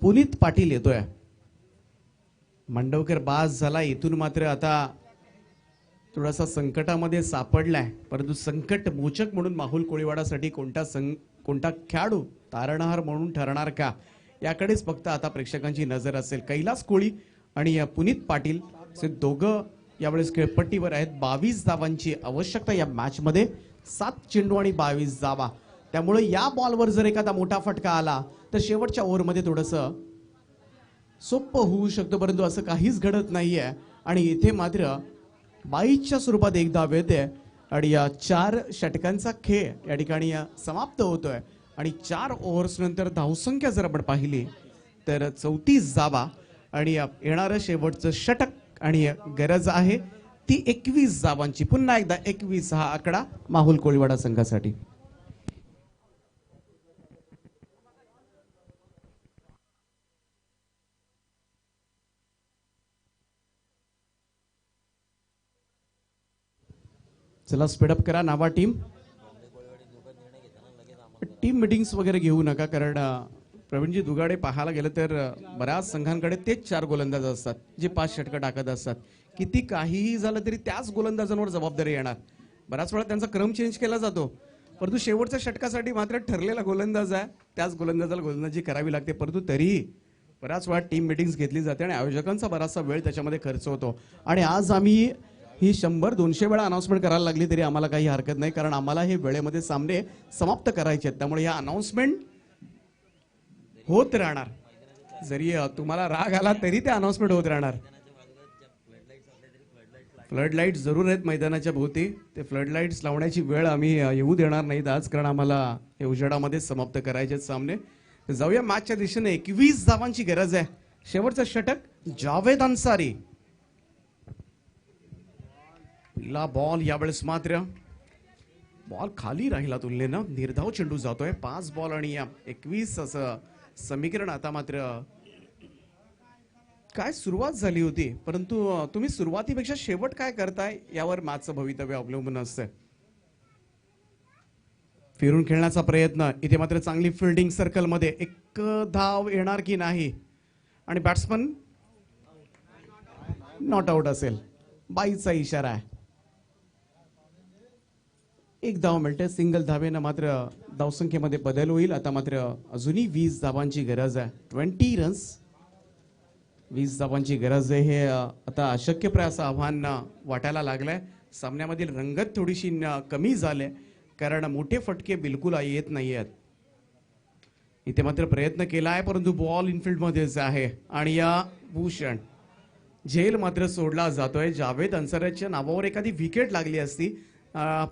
पुनीत पाटील येतोय. मांडवकर बाज झाला. इथून मात्र आता थोडासा संकटामध्ये सापडलाय परंतु संकट मोचक म्हणून माहुल कोळीवाडासाठी कोणता खेळाडू तारणहार म्हणून ठरणार का याकडेच फक्त आता प्रेक्षकांची नजर असेल. कैलास कोळी आणि पुनीत पाटील हे दोघं यावेळेस खेळपट्टीवर आहेत. 22 धावांची आवश्यकता या मॅच मध्ये. 7 चेंडू आणि 22 धावा. त्यामुळे या बॉलवर जर एखादा मोठा फटका आला तर शेवटच्या ओव्हरमध्ये थोडंसं सोपं होऊ शकतं परंतु असं काहीच घडत नाहीये. आणि इथे मात्र 22च्या स्वरूपात एक धाव येते आणि या 4 षटकांचा खेळ या ठिकाणी समाप्त होतोय. आणि 4 ओव्हर्स नंतर धावसंख्या जर आपण पाहिली तर 34 धावा आणि येणारं शेवटचं षटक आणि गरज आहे ती 21 धावांची. पुन्हा एकदा 21 हा आकडा माहुल कोळीवाडा संघासाठी. चला स्पीडअप करा नावा टीम. टीम मीटिंग्स वगैरे घेऊ नका कारण प्रवीणजी दुगाडे पाहायला गेलं तर बऱ्याच संघांकडे तेच 4 गोलंदाज असतात जे 5 षटकं टाकत असतात. किती काहीही झालं तरी त्याच गोलंदाजांवर जबाबदारी येणार. बऱ्याच वेळा त्यांचा क्रम चेंज केला जातो परंतु शेवटच्या षटकासाठी मात्र ठरलेला गोलंदाज आहे. त्याच गोलंदाजाला गोलंदाजी करावी लागते परंतु तरीही बऱ्याच वेळा टीम मीटिंग्स घेतली जाते आणि आयोजकांचा बराचसा वेळ त्याच्यामध्ये खर्च होतो. आणि आज आम्ही ही 100-200 वेळा अनाउन्समेंट करायला लागली तरी आम्हाला काही हरकत नाही कारण आम्हाला हे वेळेमध्ये सामने समाप्त करायचे आहेत. त्यामुळे या अनाउन्समेंट होत राहणार. जरी तुम्हाला राग आला तरी ते अनाउन्समेंट होत राहणार. फ्लड लाईट जरूर आहेत मैदानाच्या भोवती. ते फ्लड लाईट्स लावण्याची वेळ आम्ही येऊ देणार नाहीत आज कारण आम्हाला हे उजेडामध्ये समाप्त करायचे आहेत सामने. जाऊया मॅचच्या दिशेने. 21 धावांची गरज आहे. शेवटचं षटक जावेद अन्सारी. पहिला बॉल यावेळेस मात्र बॉल खाली राहिला तुलनेनं. निर्धाव चेंडू जातोय. 5 बॉल आणि 21 असं समीकरण. आता मात्र काय सुरुवात झाली होती परंतु तुम्ही सुरुवातीपेक्षा शेवट काय करताय यावर मॅचचं भवितव्य अवलंबून असतं. फिरून खेळण्याचा प्रयत्न. इथे मात्र चांगली फिल्डिंग सर्कलमध्ये. एक धाव येणार की नाही आणि बॅट्समन नॉट आउट असेल. बाईचा इशारा आहे. एक धाव मिळते. सिंगल धावेनं मात्र धावसंख्येमध्ये बदल होईल. आता मात्र अजूनही 20 धावांची गरज आहे. 20 रन्स, 20 धावांची गरज आहे. हे आता अशक्यप्राय असं आव्हान वाटायला लागलंय. सामन्यामधील रंगत थोडीशी कमी झाली कारण मोठे फटके बिलकुल येत नाही आहेत. इथे मात्र प्रयत्न केला आहे परंतु बॉल इनफिल्ड मध्येच आहे आणि या भूषण झेल मात्र सोडला जातोय. जावेद अन्सारीच्या नावावर एखादी विकेट लागली असती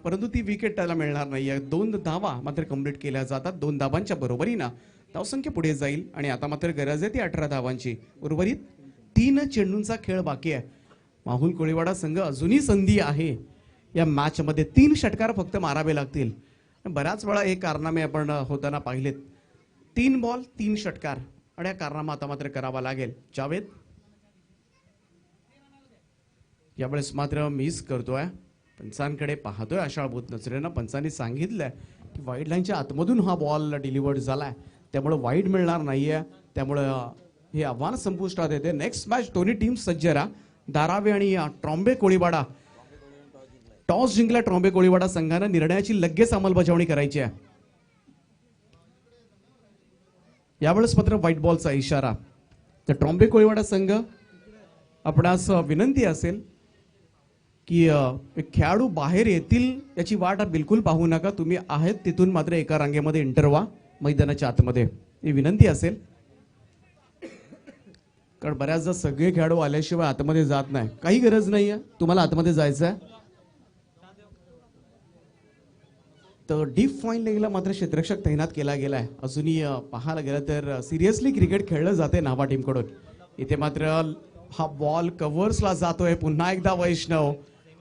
परंतु ती विकेट त्याला मिळणार नाहीये. 2 धावा मात्र कंप्लीट केल्या जातात. 2 धावांच्या बरोबरीनं धावसंख्या पुढे जाईल आणि आता मात्र गरज आहे ती 18 धावांची. उर्वरित 3 चेंडूंचा खेळ बाकी आहे. माहुल कोळीवाडा संघ अजूनही संधी आहे या मॅच मध्ये. 3 षटकार फक्त मारावे लागतील. बऱ्याच वेळा हे कारनामे आपण होताना पाहिलेत. 3 बॉल 3 षटकार आणि हा कारनामा आता मात्र करावा लागेल. जावेद यावेळेस मात्र मिस करतोय. पंचांकडे पाहतोय आशाळभूत नजरेनं. पंचांनी सांगितलंय की वाईड लाईनच्या आतमधून हा बॉल डिलिव्हर्ड झालाय त्यामुळे वाईड मिळणार नाहीये. त्यामुळे हे आव्हान संपुष्टात येते. नेक्स्ट मॅच दोन्ही टीम सज्ज राहा. धारावी आणि ट्रॉम्बे कोळीवाडा. टॉस जिंकला ट्रॉम्बे कोळीवाडा संघानं. निर्णयाची लगेच अंमलबजावणी करायची आहे. यावेळेस मात्र व्हाईट बॉलचा इशारा. तर ट्रॉम्बे कोळीवाडा संघ आपणास विनंती असेल की खेळाडू बाहेर येतील याची वाट बिलकुल पाहू नका. तुम्ही आहेत तिथून मात्र एका रांगेमध्ये एंटर व्हा मैदानाच्या आतमध्ये, ही विनंती असेल. कारण बऱ्याचदा सगळे खेळाडू आल्याशिवाय आतमध्ये जात नाही. काही गरज नाहीये, तुम्हाला आतमध्ये जायचं आहे. तर डीप फाईन लेगला मात्र क्षेत्ररक्षक तैनात केला गेलाय. अजूनही पाहायला गेलं तर सिरियसली क्रिकेट खेळलं जाते नावा टीमकडून. इथे मात्र हा बॉल कव्हर्सला जातोय. पुन्हा एकदा वैष्णव.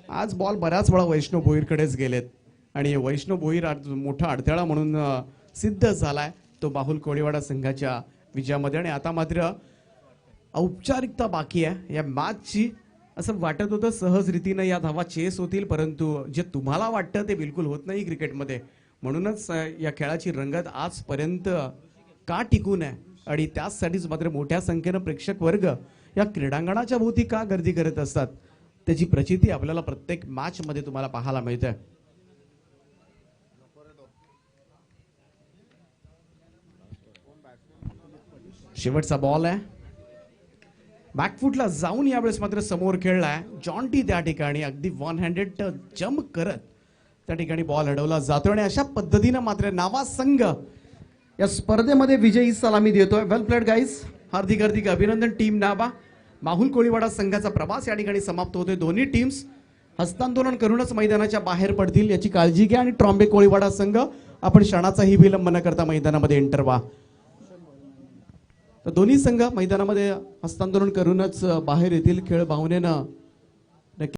आज बॉल बऱ्याच वेळा वैष्णव भोईरकडेच गेलेत आणि वैष्णव भोईर मोठा अडथळा म्हणून सिद्ध झालाय तो माहुल कोळीवाडा संघाच्या विजयामध्ये. आणि आता मात्र औपचारिकता बाकी आहे या मॅचची. असं वाटत होतं सहज रीतीनं या धावा चेस होतील परंतु जे तुम्हाला वाटतं ते बिलकुल होत नाही क्रिकेटमध्ये. म्हणूनच या खेळाची रंगत आजपर्यंत का टिकून आहे आणि त्यासाठीच मात्र मोठ्या संख्येनं प्रेक्षक वर्ग या क्रीडांगणाच्या भोवती का गर्दी करत असतात त्याची प्रचिती आपल्याला प्रत्येक मॅच मध्ये तुम्हाला पाहायला मिळते. शेवटचा बॉल आहे. बॅकफुटला जाऊन यावेळेस मात्र समोर खेळलाय जॉन्टी. त्या ठिकाणी अगदी 1 हँडेड जम्प करत त्या ठिकाणी बॉल अडवला जातो आणि अशा पद्धतीनं मात्र नावा संघ या स्पर्धेमध्ये विजयी सलामी देतोय. वेल प्लेड गाईज. हार्दिक हार्दिक अभिनंदन टीम नावा. माहुल कोळीवाडा संघाचा प्रवास या ठिकाणी समाप्त होतोय. दोन्ही टीम्स हस्तांदोलन करूनच मैदानाच्या बाहेर पडतील याची काळजी घ्या. आणि ट्रॉम्बे कोळीवाडा संघ आपण क्षणाचाही विलंब न करता मैदानामध्ये एंटर व्हा. तर दोन्ही संघ मैदानामध्ये हस्तांदोलन करूनच बाहेर येतील. खेळ भावनेनं